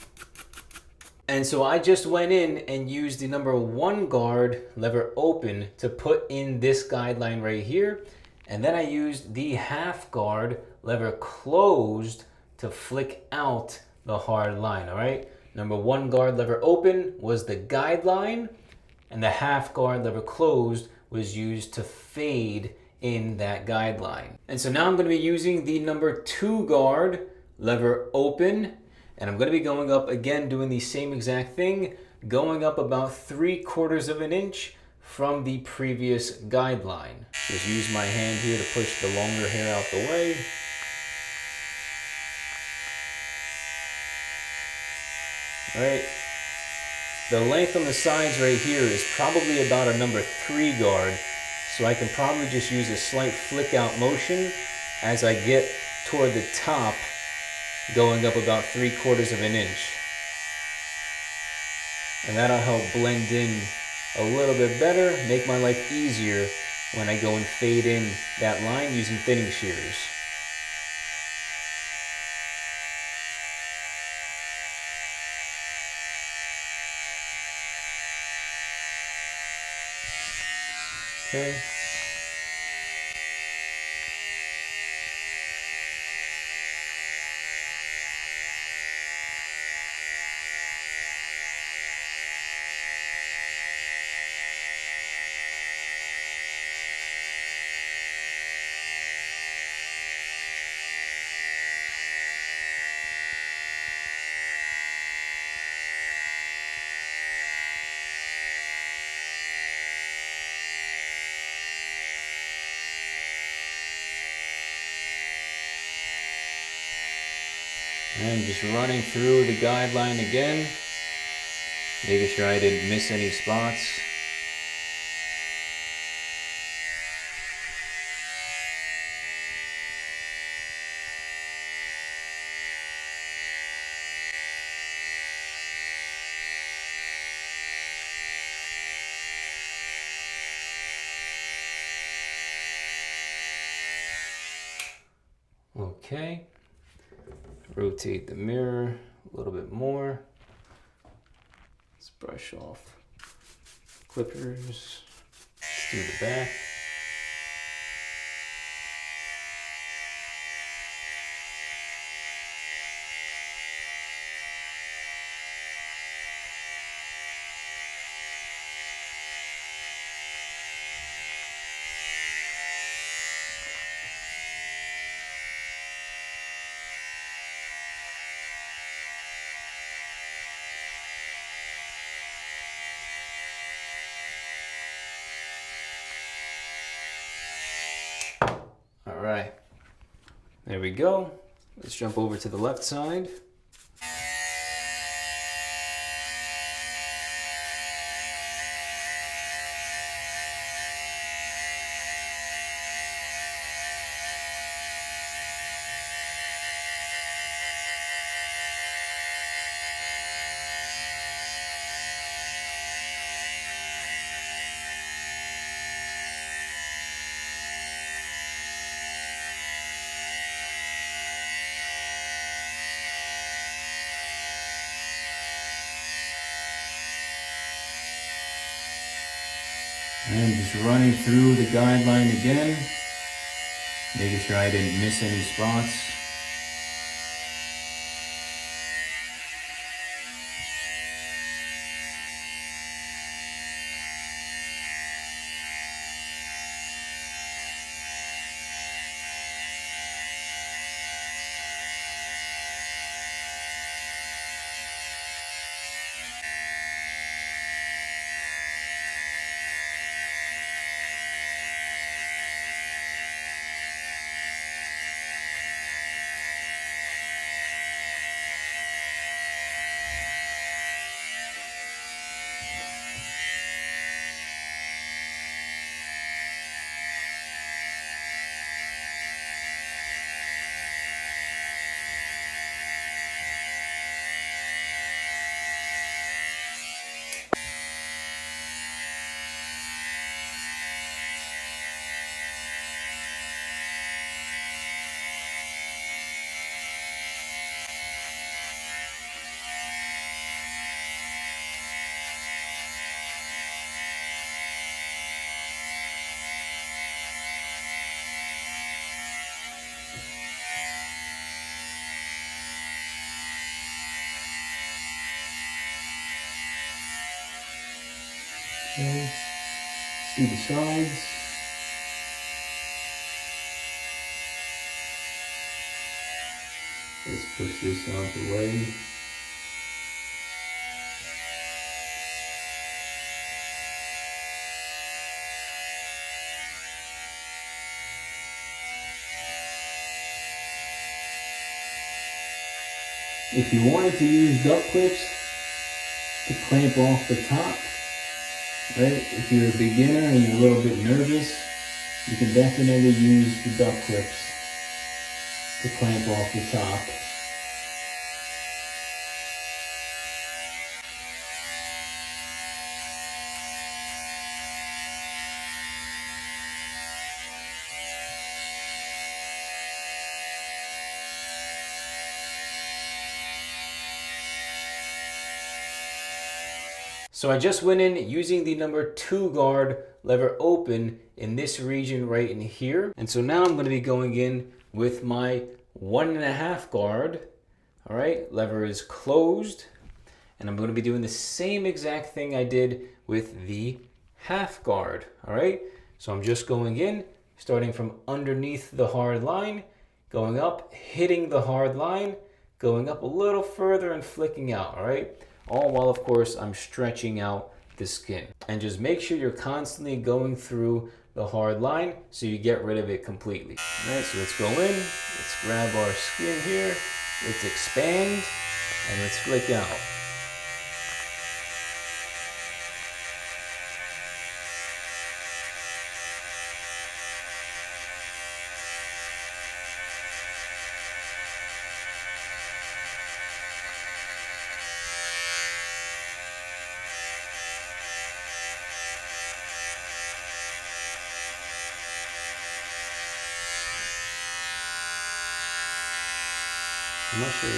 And so I just went in and used the number 1 guard lever open to put in this guideline right here. And then I used the half guard lever closed to flick out the hard line, all right? Number 1 guard lever open was the guideline, and the half guard lever closed was used to fade in that guideline. And so now I'm going to be using the number 2 guard lever open, and I'm going to be going up again, doing the same exact thing, going up about 3/4 of an inch from the previous guideline. Just use my hand here to push the longer hair out the way. All right. The length on the sides right here is probably about a number 3 guard. So I can probably just use a slight flick out motion as I get toward the top, going up about 3/4 of an inch. And that'll help blend in a little bit better, make my life easier when I go and fade in that line using thinning shears. Okay. And just running through the guideline again, making sure I didn't miss any spots. Okay, rotate the mirror a little bit more. Let's brush off clippers. Let's do the back. All right, there we go. Let's jump over to the left side. And just running through the guideline again, making sure I didn't miss any spots. Okay, see the sides. Let's push this out the way. If you wanted to use duck clips to clamp off the top, right? If you're a beginner and you're a little bit nervous, you can definitely use the duck clips to clamp off the top. So I just went in using the number 2 guard lever open in this region right in here. And so now I'm going to be going in with my 1.5 guard. All right, lever is closed. And I'm going to be doing the same exact thing I did with the half guard. All right, so I'm just going in, starting from underneath the hard line, going up, hitting the hard line, going up a little further and flicking out. All right. All while, of course, I'm stretching out the skin. And just make sure you're constantly going through the hard line so you get rid of it completely. All right, so let's go in. Let's grab our skin here. Let's expand and let's flick out. I'm not sure.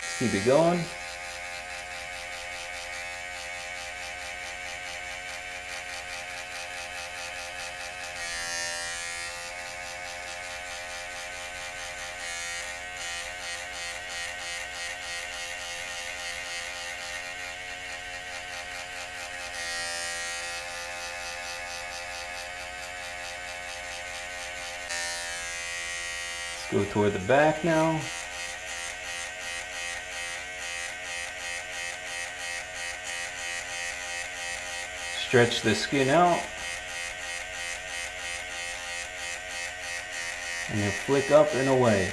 Let's keep it going. Go toward the back now. Stretch the skin out. And you flick up and away.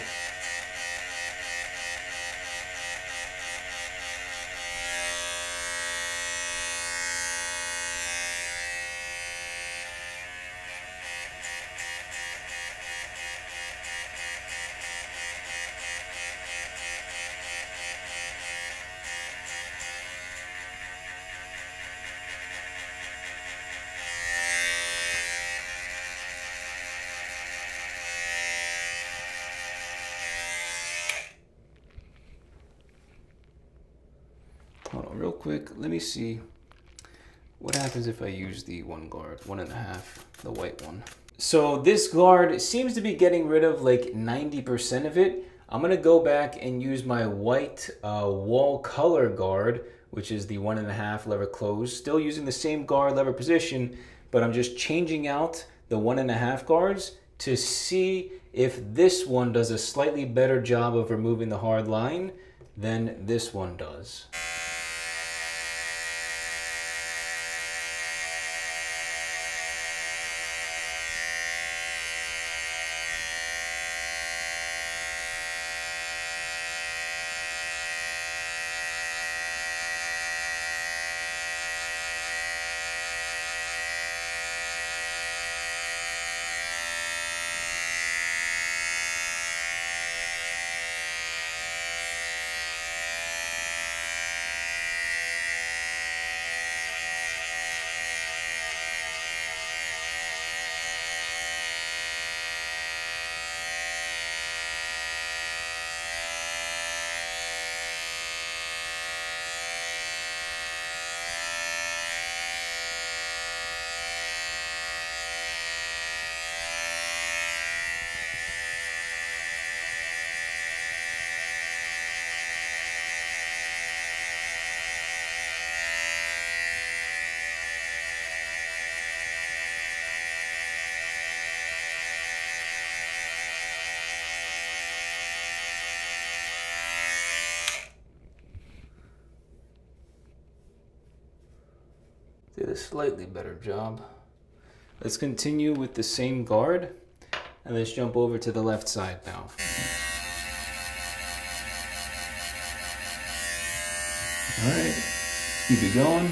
Hold on real quick. Let me see what happens if I use the one guard, 1.5, the white one. So this guard seems to be getting rid of like 90% of it. I'm gonna go back and use my white wall color guard, which is the 1.5 lever close. Still using the same guard lever position, but I'm just changing out the 1.5 guards to see if this one does a slightly better job of removing the hard line than this one does. Did a slightly better job. Let's continue with the same guard and let's jump over to the left side now. All right, keep it going.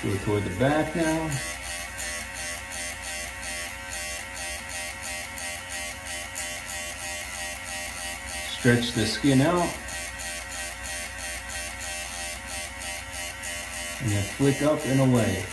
Go toward the back now. Stretch the skin out. and then flick up and away.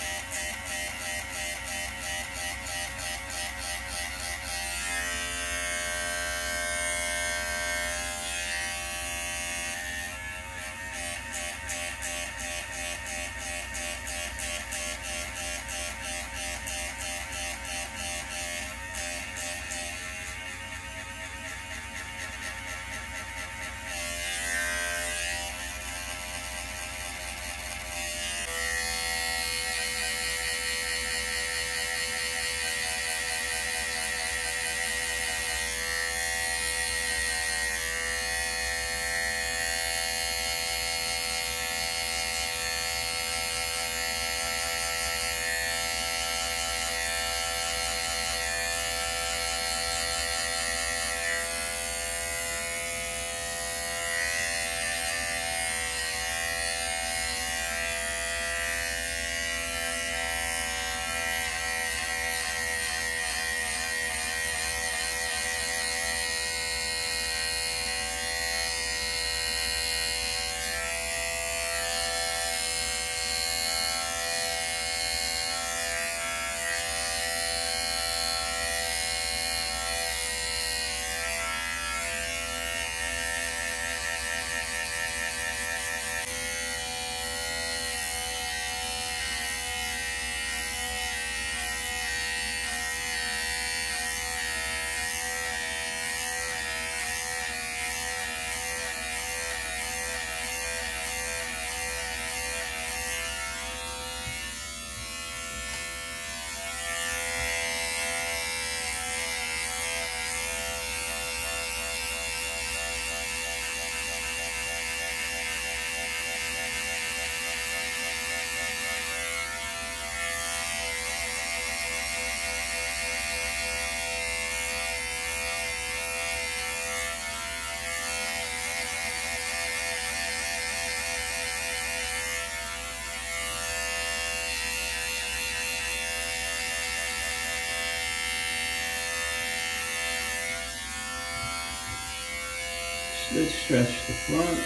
Let's stretch the front.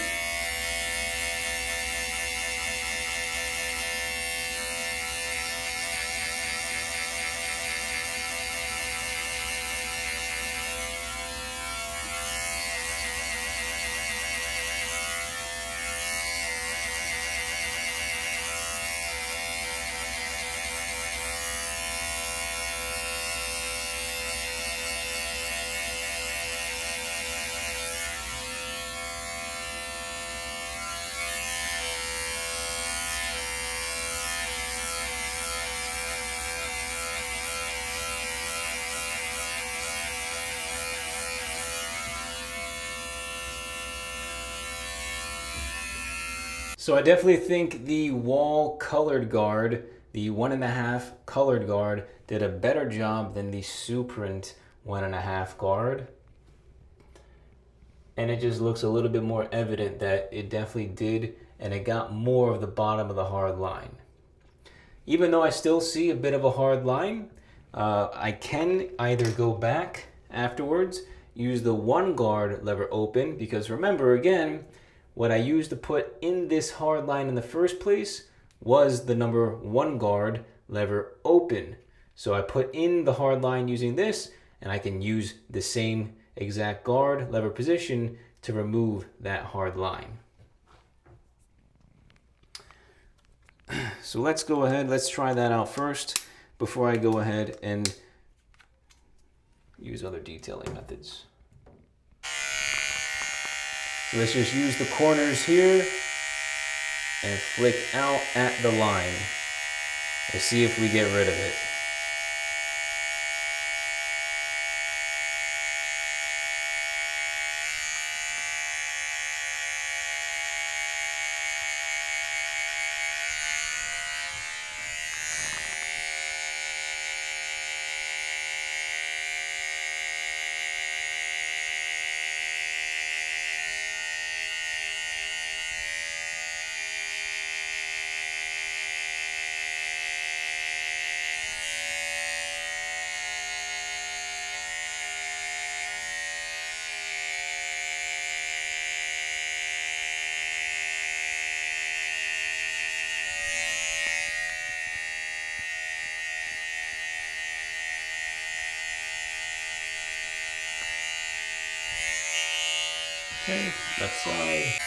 So I definitely think the wall colored guard, the 1.5 colored guard, did a better job than the Suprint 1.5 guard. And it just looks a little bit more evident that it definitely did, and it got more of the bottom of the hard line. Even though I still see a bit of a hard line, I can either go back afterwards, use the 1 guard lever open, because remember again, what I used to put in this hard line in the first place was the number 1 guard lever open. So I put in the hard line using this, and I can use the same exact guard lever position to remove that hard line. So let's go ahead, let's try that out first before I go ahead and use other detailing methods. So let's just use the corners here and flick out at the line. Let's see if we get rid of it. Okay, left side.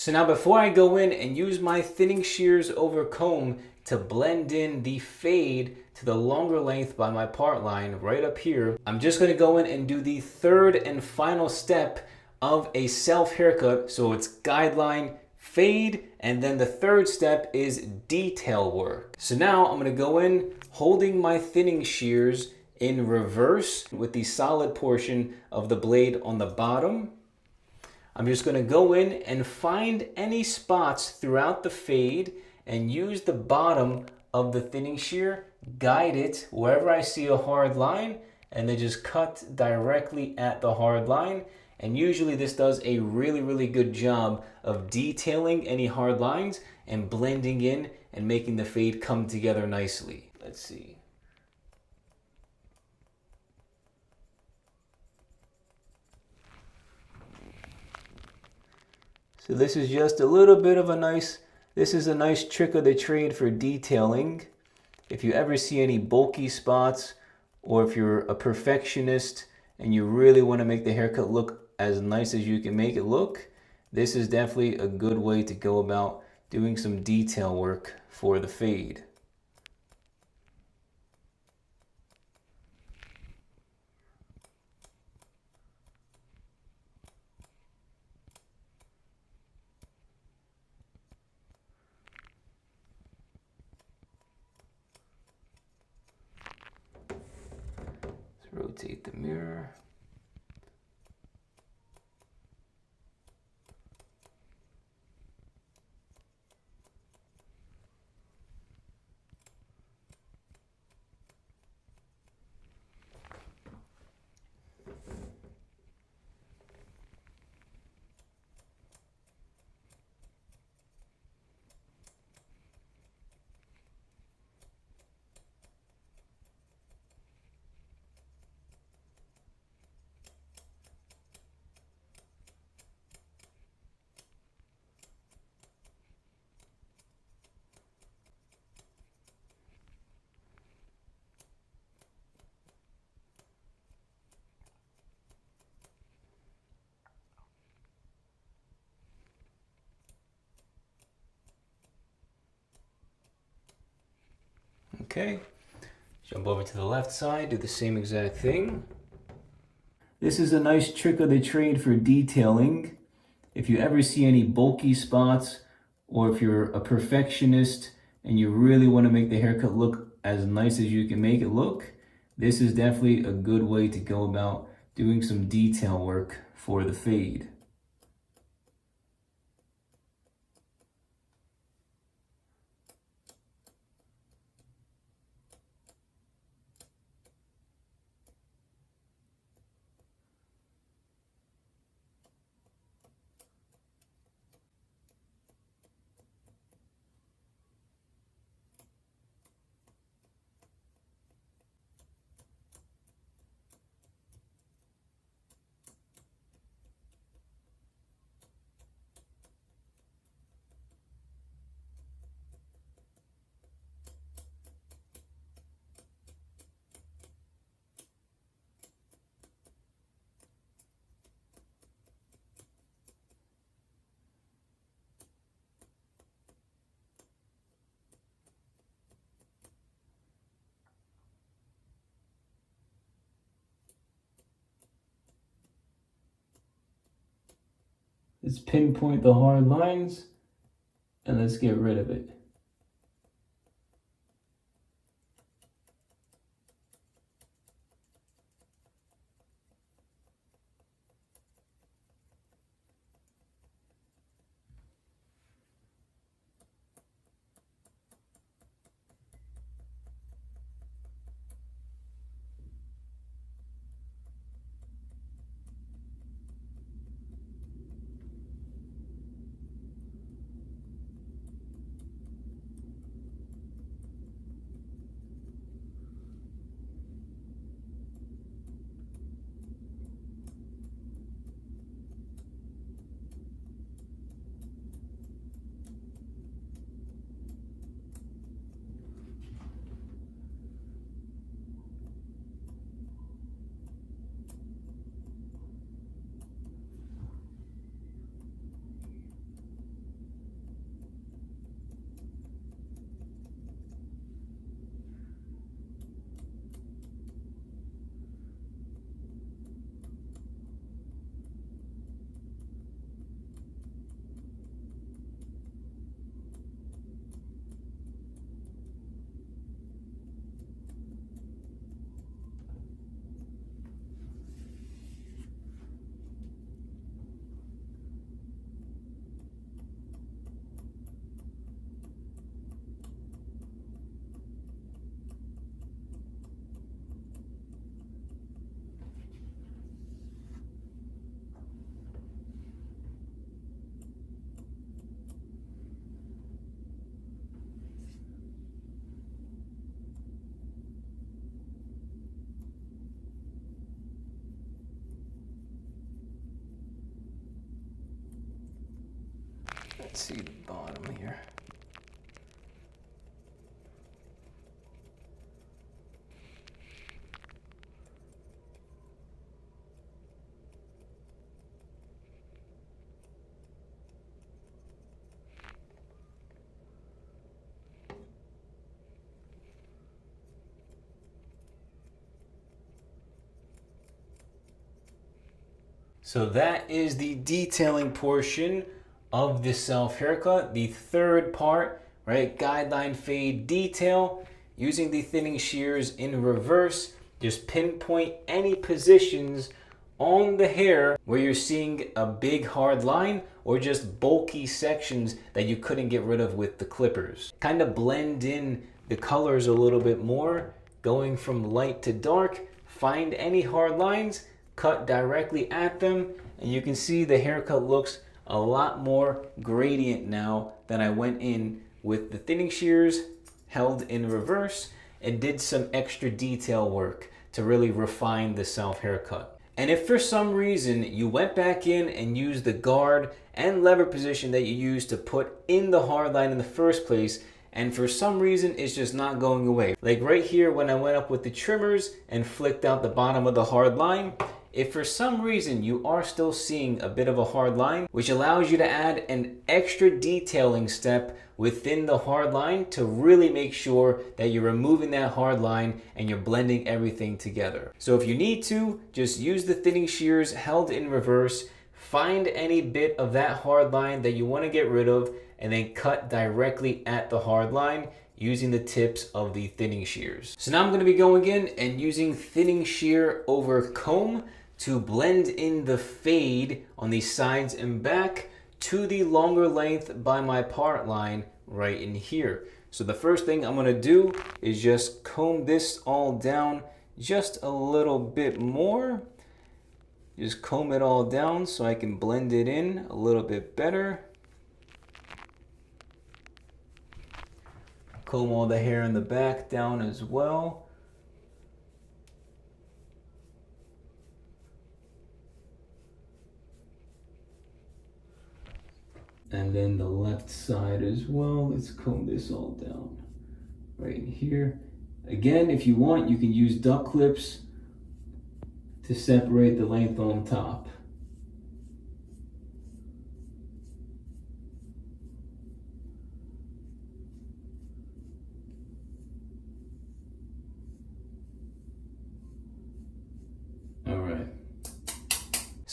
So now before I go in and use my thinning shears over comb to blend in the fade to the longer length by my part line right up here, I'm just going to go in and do the third and final step of a self haircut. So it's guideline, fade, and then the third step is detail work. So now I'm going to go in holding my thinning shears in reverse with the solid portion of the blade on the bottom. I'm just going to go in and find any spots throughout the fade and use the bottom of the thinning shear, guide it wherever I see a hard line, and then just cut directly at the hard line. And usually this does a really good job of detailing any hard lines and blending in and making the fade come together nicely. Let's see. So this is just a little bit of a nice, this is a nice trick of the trade for detailing. If you ever see any bulky spots, or if you're a perfectionist and you really want to make the haircut look as nice as you can make it look, this is definitely a good way to go about doing some detail work for the fade. Rotate the mirror. Okay, jump over to the left side, do the same exact thing. This is a nice trick of the trade for detailing. If you ever see any bulky spots, or if you're a perfectionist and you really want to make the haircut look as nice as you can make it look, this is definitely a good way to go about doing some detail work for the fade. Let's pinpoint the hard lines and let's get rid of it. Let's see the bottom here. So that is the detailing portion of the self haircut. The third part, right? Guideline fade detail using the thinning shears in reverse. Just pinpoint any positions on the hair where you're seeing a big hard line or just bulky sections that you couldn't get rid of with the clippers. Kind of blend in the colors a little bit more, going from light to dark. Find any hard lines, cut directly at them, and you can see the haircut looks a lot more gradient now than I went in with the thinning shears held in reverse and did some extra detail work to really refine the self haircut. And if for some reason you went back in and used the guard and lever position that you used to put in the hard line in the first place, and for some reason it's just not going away, like right here when I went up with the trimmers and flicked out the bottom of the hard line, if for some reason you are still seeing a bit of a hard line, which allows you to add an extra detailing step within the hard line to really make sure that you're removing that hard line and you're blending everything together. So if you need to, just use the thinning shears held in reverse, find any bit of that hard line that you want to get rid of, and then cut directly at the hard line using the tips of the thinning shears. So now I'm going to be going in and using thinning shear over comb to blend in the fade on the sides and back to the longer length by my part line right in here. So the first thing I'm going to do is just comb this all down just a little bit more. Just comb it all down so I can blend it in a little bit better. Comb all the hair in the back down as well. And then the left side as well. Let's comb this all down right in here. Again, if you want, you can use duck clips to separate the length on top.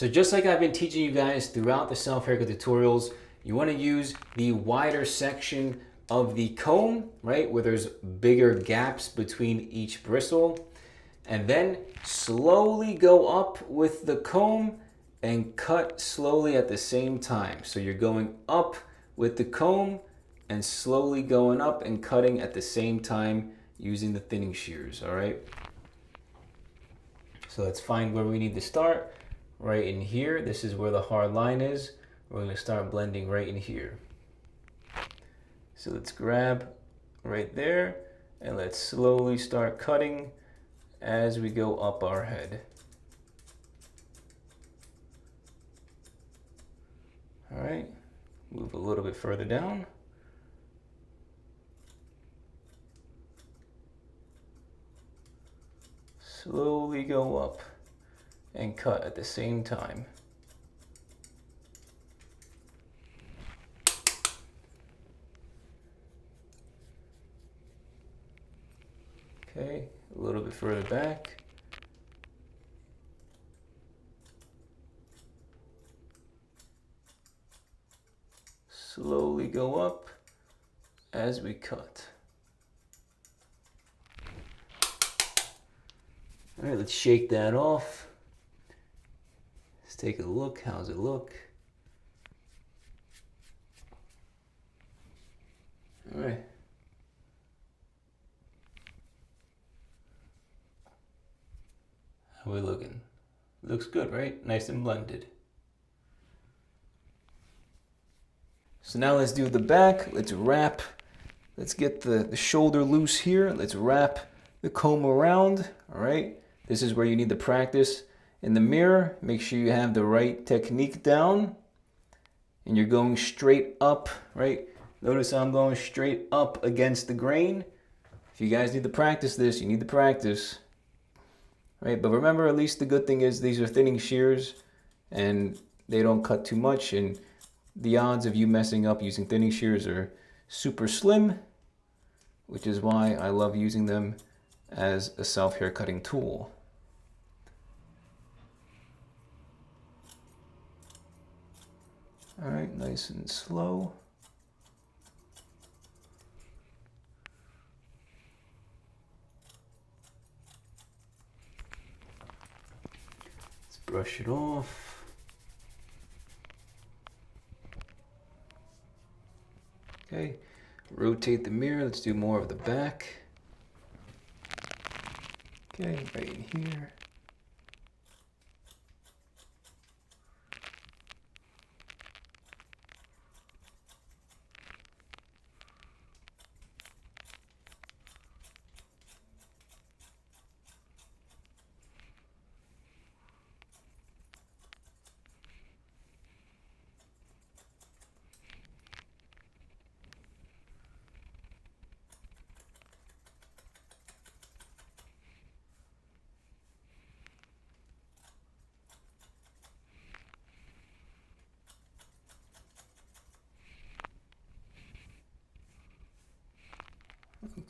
So just like I've been teaching you guys throughout the self-haircut tutorials, you want to use the wider section of the comb, right, where there's bigger gaps between each bristle, and then slowly go up with the comb and cut slowly at the same time. So you're going up with the comb and slowly going up and cutting at the same time using the thinning shears, all right? So let's find where we need to start. Right in here, this is where the hard line is. We're going to start blending right in here. So let's grab right there and let's slowly start cutting as we go up our head. All right, move a little bit further down. Slowly go up and cut at the same time. Okay, a little bit further back. Slowly go up as we cut. All right, let's shake that off. Let's take a look. How's it look? All right. How are we looking? Looks good, right? Nice and blended. So now let's do the back. Let's wrap. Let's get the shoulder loose here. Let's wrap the comb around. All right. This is where you need to practice in the mirror. Make sure you have the right technique down. And you're going straight up, right? Notice I'm going straight up against the grain. If you guys need to practice this, you need to practice. Right? But remember, at least the good thing is these are thinning shears and they don't cut too much. And the odds of you messing up using thinning shears are super slim, which is why I love using them as a self-hair cutting tool. All right, nice and slow. Let's brush it off. Okay, rotate the mirror. Let's do more of the back. Okay, right in here.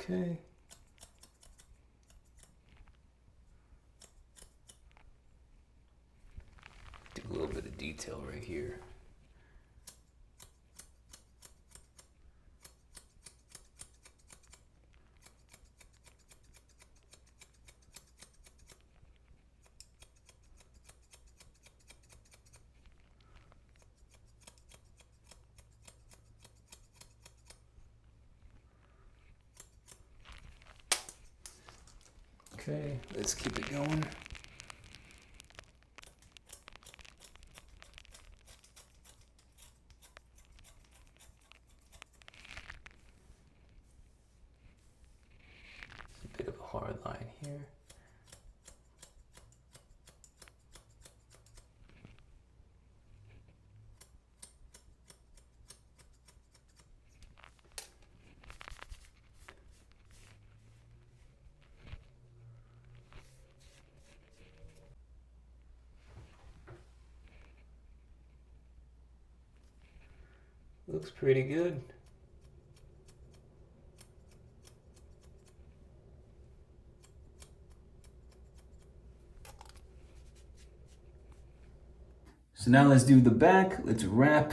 Okay. Do a little bit of detail right here. Okay, let's keep it going. A bit of a hard line here. Looks pretty good. So now let's do the back. Let's wrap.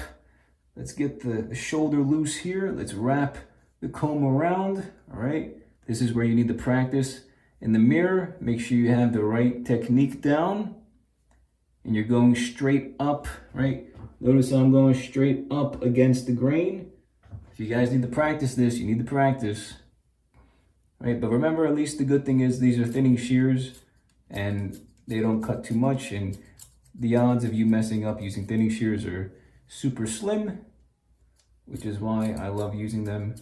Let's get the shoulder loose here. Let's wrap the comb around. All right. This is where you need to practice. In the mirror, make sure you have the right technique down. And you're going straight up, right? Notice I'm going straight up against the grain. If you guys need to practice this, you need to practice. Right? But remember, at least the good thing is these are thinning shears and they don't cut too much. And the odds of you messing up using thinning shears are super slim, which is why I love using them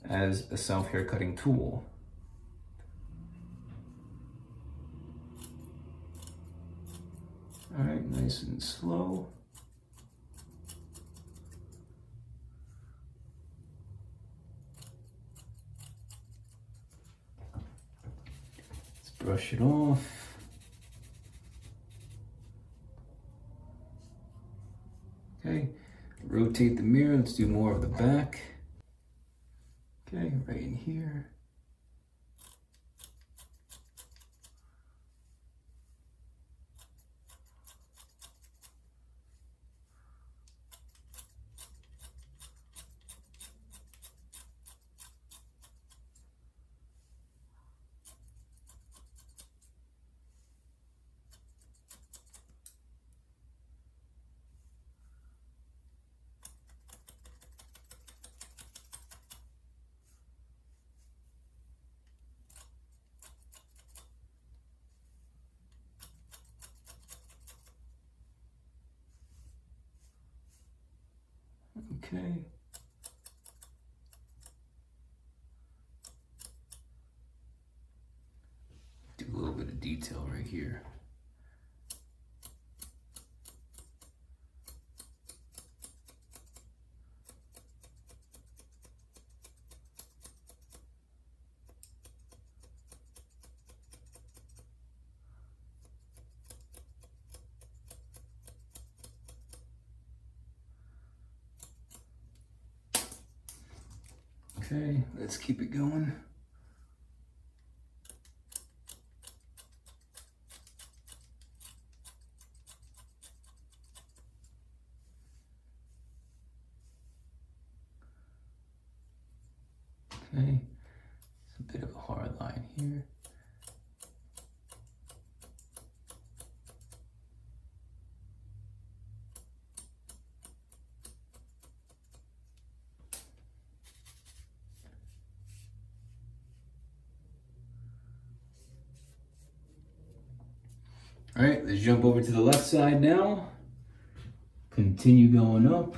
as a self-hair cutting tool. All right, nice and slow. Let's brush it off. Okay, rotate the mirror. Let's do more of the back. Okay, right in here. Okay. Do a little bit of detail right here. Okay, let's keep it going. Okay, it's a bit of a hard line here. All right, let's jump over to the left side now. Continue going up.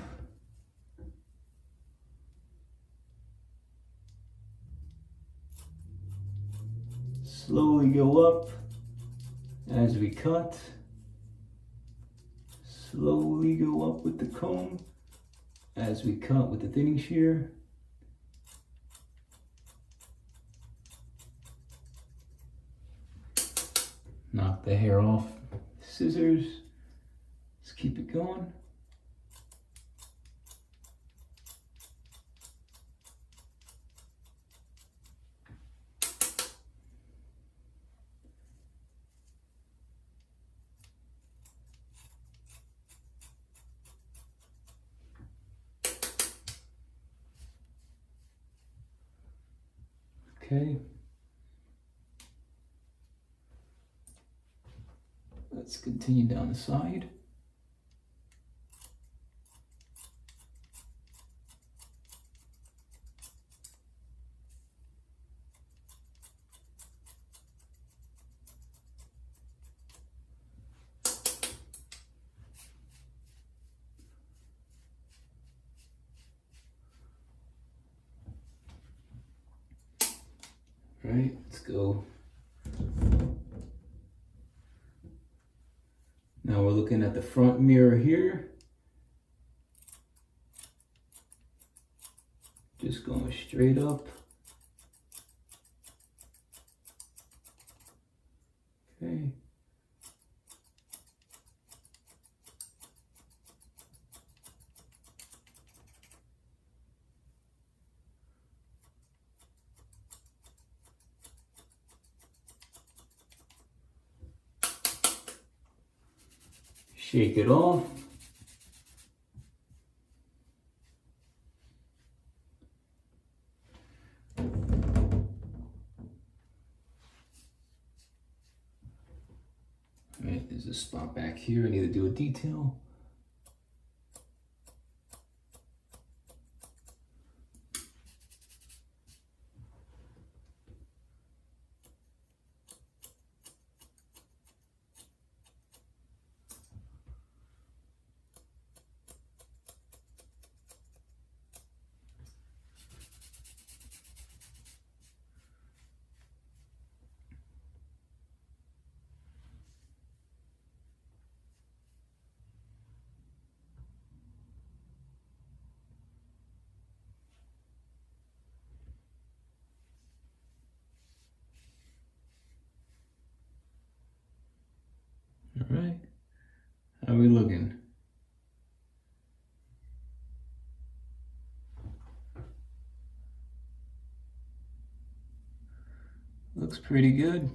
Slowly go up as we cut. Slowly go up with the comb as we cut with the thinning shear. Knock the hair off scissors. Let's keep it going. Okay. Let's continue down the side. All right, let's go. Now we're looking at the front mirror here. Just going straight up. Okay. Shake it off. here. I need to do a detail. All right, how are we looking? Looks pretty good.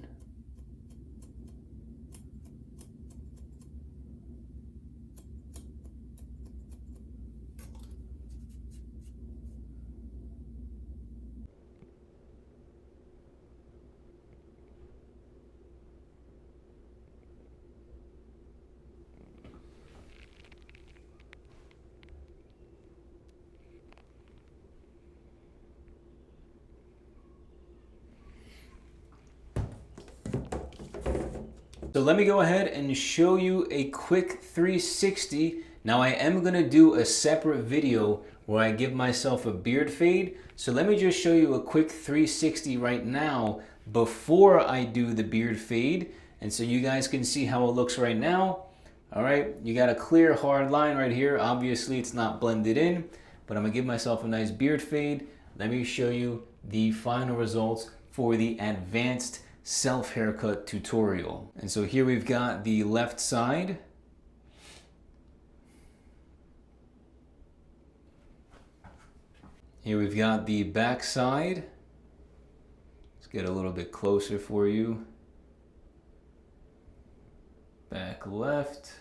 So let me go ahead and show you a quick 360. Now I am gonna do a separate video where I give myself a beard fade. So let me just show you a quick 360 right now before I do the beard fade. And so you guys can see how it looks right now. All right, you got a clear hard line right here. Obviously it's not blended in, but I'm gonna give myself a nice beard fade. Let me show you the final results for the advanced self haircut tutorial. And so here we've got the left side. Here we've got the back side. Let's get a little bit closer for you. Back left.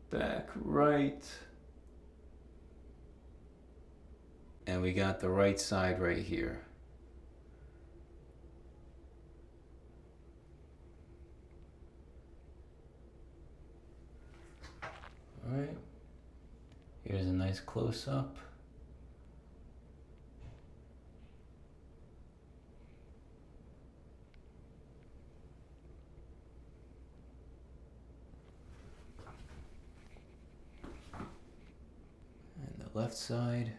Back right. And we got the right side right here. All right, here's a nice close-up. And the left side.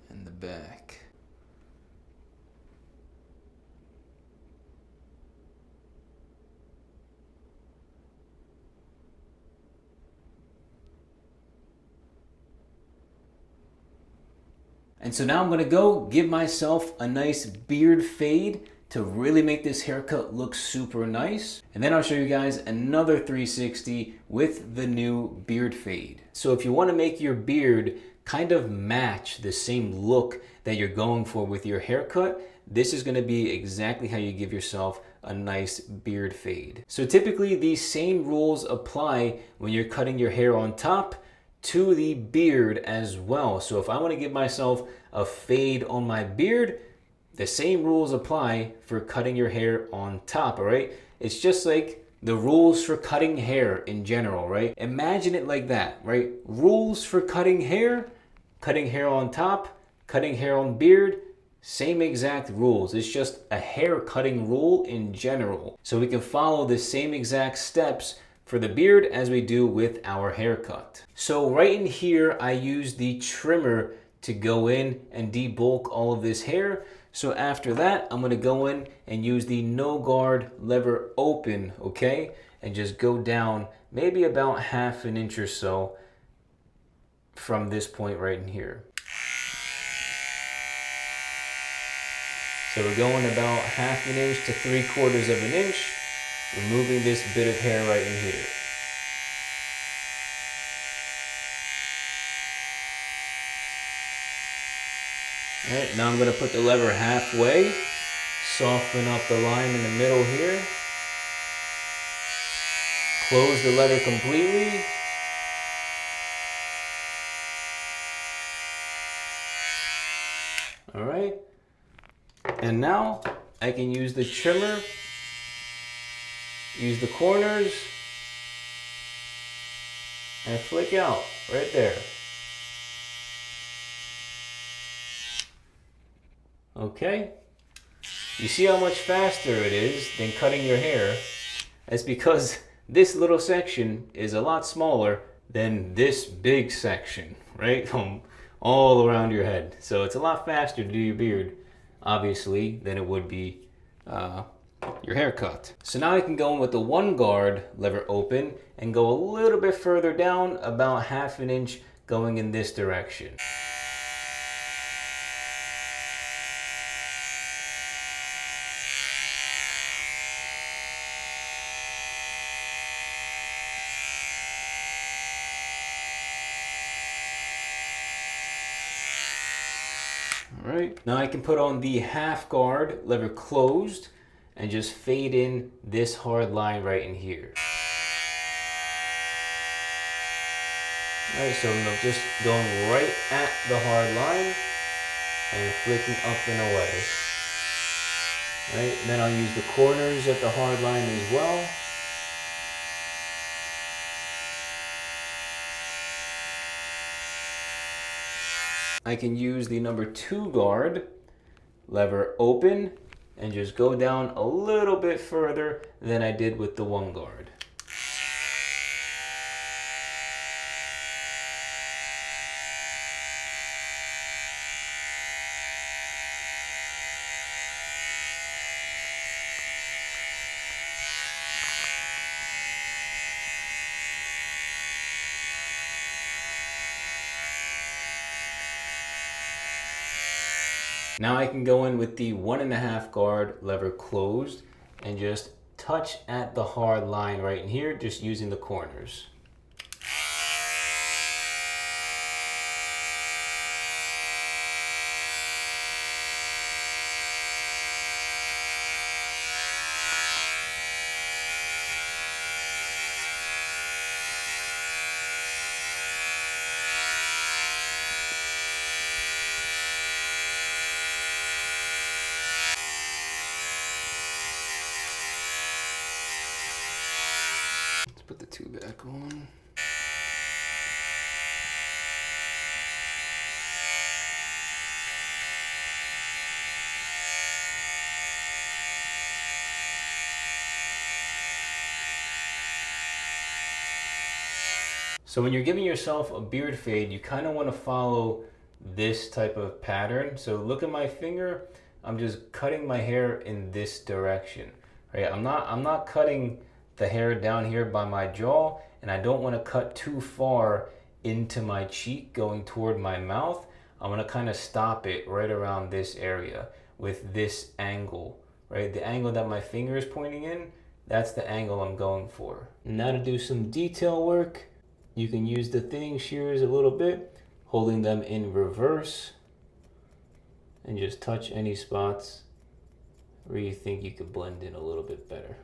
And the back. And so now I'm gonna go give myself a nice beard fade to really make this haircut look super nice. And then I'll show you guys another 360 with the new beard fade. So if you wanna make your beard kind of match the same look that you're going for with your haircut, this is gonna be exactly how you give yourself a nice beard fade. So typically these same rules apply when you're cutting your hair on top to the beard as well. So if I want to give myself a fade on my beard, the same rules apply for cutting your hair on top, all right? It's just like the rules for cutting hair in general, right? Imagine it like that, right? Rules for cutting hair on top, cutting hair on beard, same exact rules. It's just a hair cutting rule in general. So we can follow the same exact steps for the beard as we do with our haircut. So right in here, I use the trimmer to go in and debulk all of this hair. So after that, I'm gonna go in and use the no guard lever open, okay? And just go down maybe about 1/2 inch or so from this point right in here. So we're going about 1/2 inch to 3/4 of an inch, removing this bit of hair right in here. All right, now I'm gonna put the lever halfway, soften up the line in the middle here, close the lever completely, All right. And now I can use the trimmer, use the corners, and flick out right there. Okay. You see how much faster it is than cutting your hair? That's because this little section is a lot smaller than this big section, right? All around your head. So it's a lot faster to do your beard, obviously, than it would be your haircut. So now I can go in with the 1 guard lever open and go a little bit further down, about 1/2 inch, going in this direction. All right, now I can put on the 1/2 guard lever closed and just fade in this hard line right in here. All right, so I'm just going right at the hard line and flicking up and away. All right, and then I'll use the corners at the hard line as well. I can use the number 2 guard lever open and just go down a little bit further than I did with the 1 guard. Now I can go in with the 1.5 guard lever closed and just touch at the hard line right in here, just using the corners. Let's put the 2 back on. So when you're giving yourself a beard fade, you kind of want to follow this type of pattern. So look at my finger. I'm just cutting my hair in this direction. Right? I'm not cutting the hair down here by my jaw, and I don't want to cut too far into my cheek going toward my mouth. I'm going to kind of stop it right around this area with this angle, right? The angle that my finger is pointing in, that's the angle I'm going for. Now to do some detail work, you can use the thinning shears a little bit, holding them in reverse, and just touch any spots where you think you could blend in a little bit better.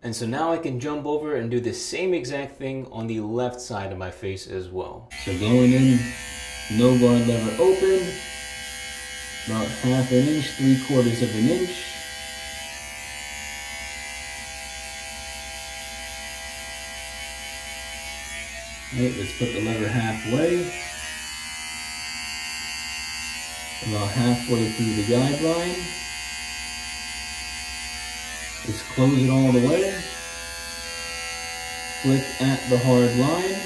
And so now I can jump over and do the same exact thing on the left side of my face as well. So going in, no guard lever open, about 1/2 inch, 3/4 of an inch. All right, let's put the lever halfway. About halfway through the guideline. Just close it all the way. Flick at the hard line.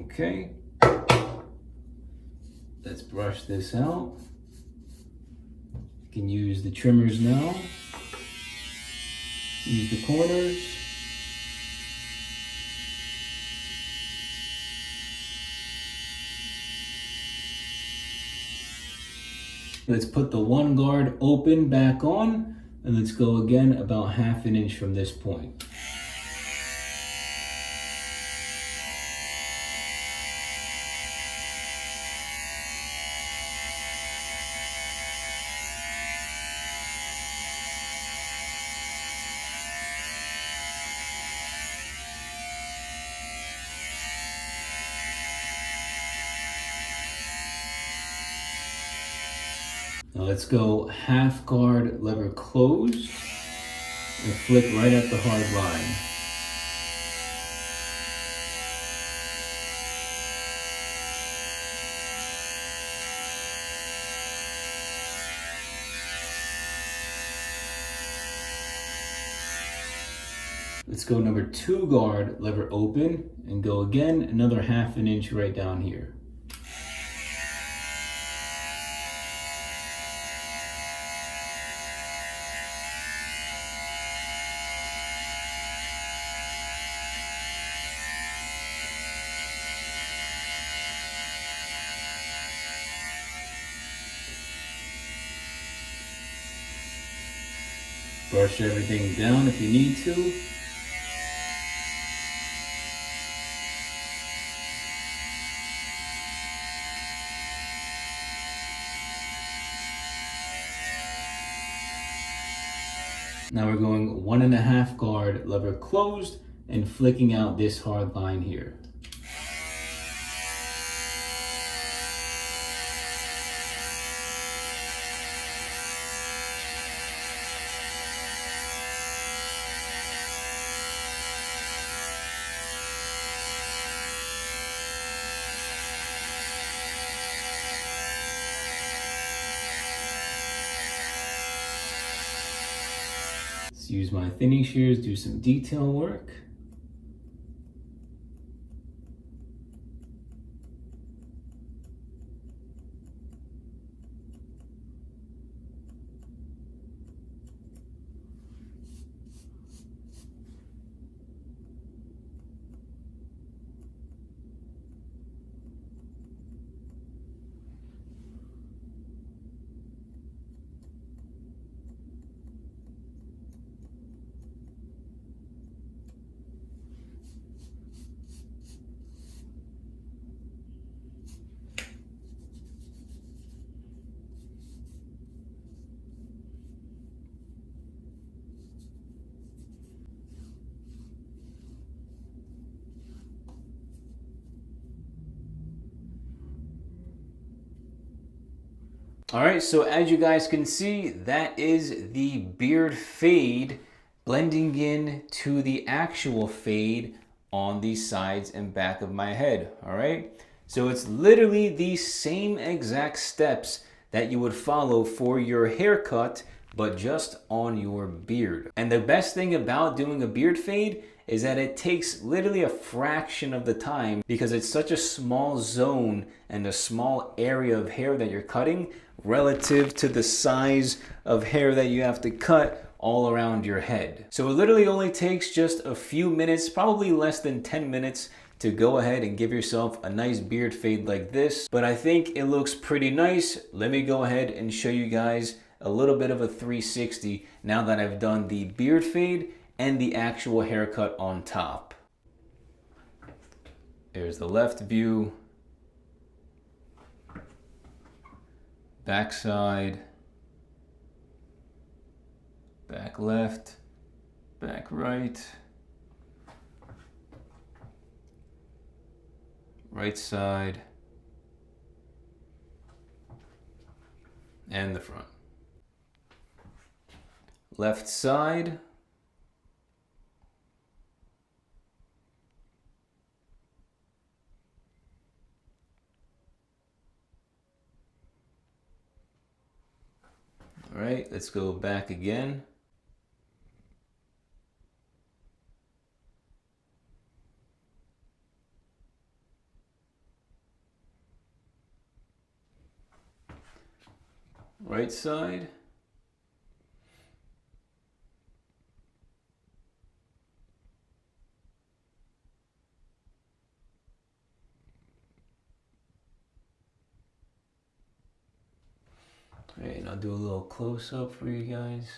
Okay. Let's brush this out. You can use the trimmers now. Use the corners. Let's put the one guard open back on, and let's go again about 1/2 inch from this point. Now let's go 1/2 guard lever closed and flick right at the hard line. Let's go number 2 guard lever open and go again another 1/2 inch right down here. Brush everything down if you need to. Now we're going 1.5 guard lever closed and flicking out this hard line here. Let's use my thinning shears, do some detail work. All right, so as you guys can see, that is the beard fade blending in to the actual fade on the sides and back of my head, all right? So it's literally the same exact steps that you would follow for your haircut, but just on your beard. And the best thing about doing a beard fade is that it takes literally a fraction of the time because it's such a small zone and a small area of hair that you're cutting relative to the size of hair that you have to cut all around your head. So it literally only takes just a few minutes, probably less than 10 minutes, to go ahead and give yourself a nice beard fade like this. But I think it looks pretty nice. Let me go ahead and show you guys a little bit of a 360 now that I've done the beard fade and the actual haircut on top. There's the left view, back side, back left, back right, right side, and the front. Left side, all right, let's go back again. Right side. All right, and I'll do a little close up for you guys.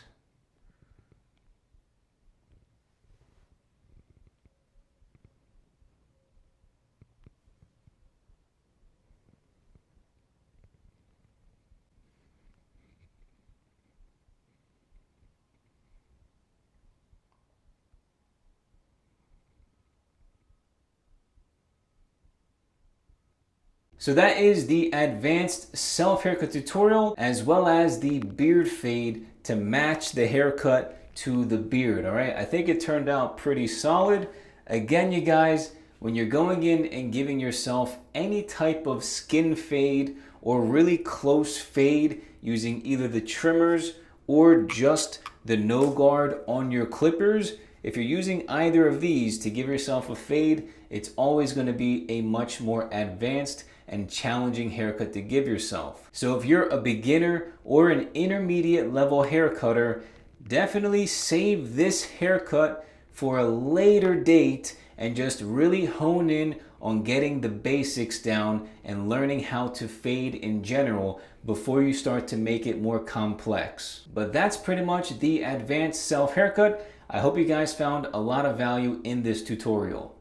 So that is the advanced self haircut tutorial, as well as the beard fade to match the haircut to the beard. All right, I think it turned out pretty solid. Again, you guys, when you're going in and giving yourself any type of skin fade or really close fade using either the trimmers or just the no guard on your clippers, if you're using either of these to give yourself a fade, it's always going to be a much more advanced and challenging haircut to give yourself. So if you're a beginner or an intermediate level hair cutter, definitely save this haircut for a later date and just really hone in on getting the basics down and learning how to fade in general before you start to make it more complex. But that's pretty much the advanced self haircut. I hope you guys found a lot of value in this tutorial.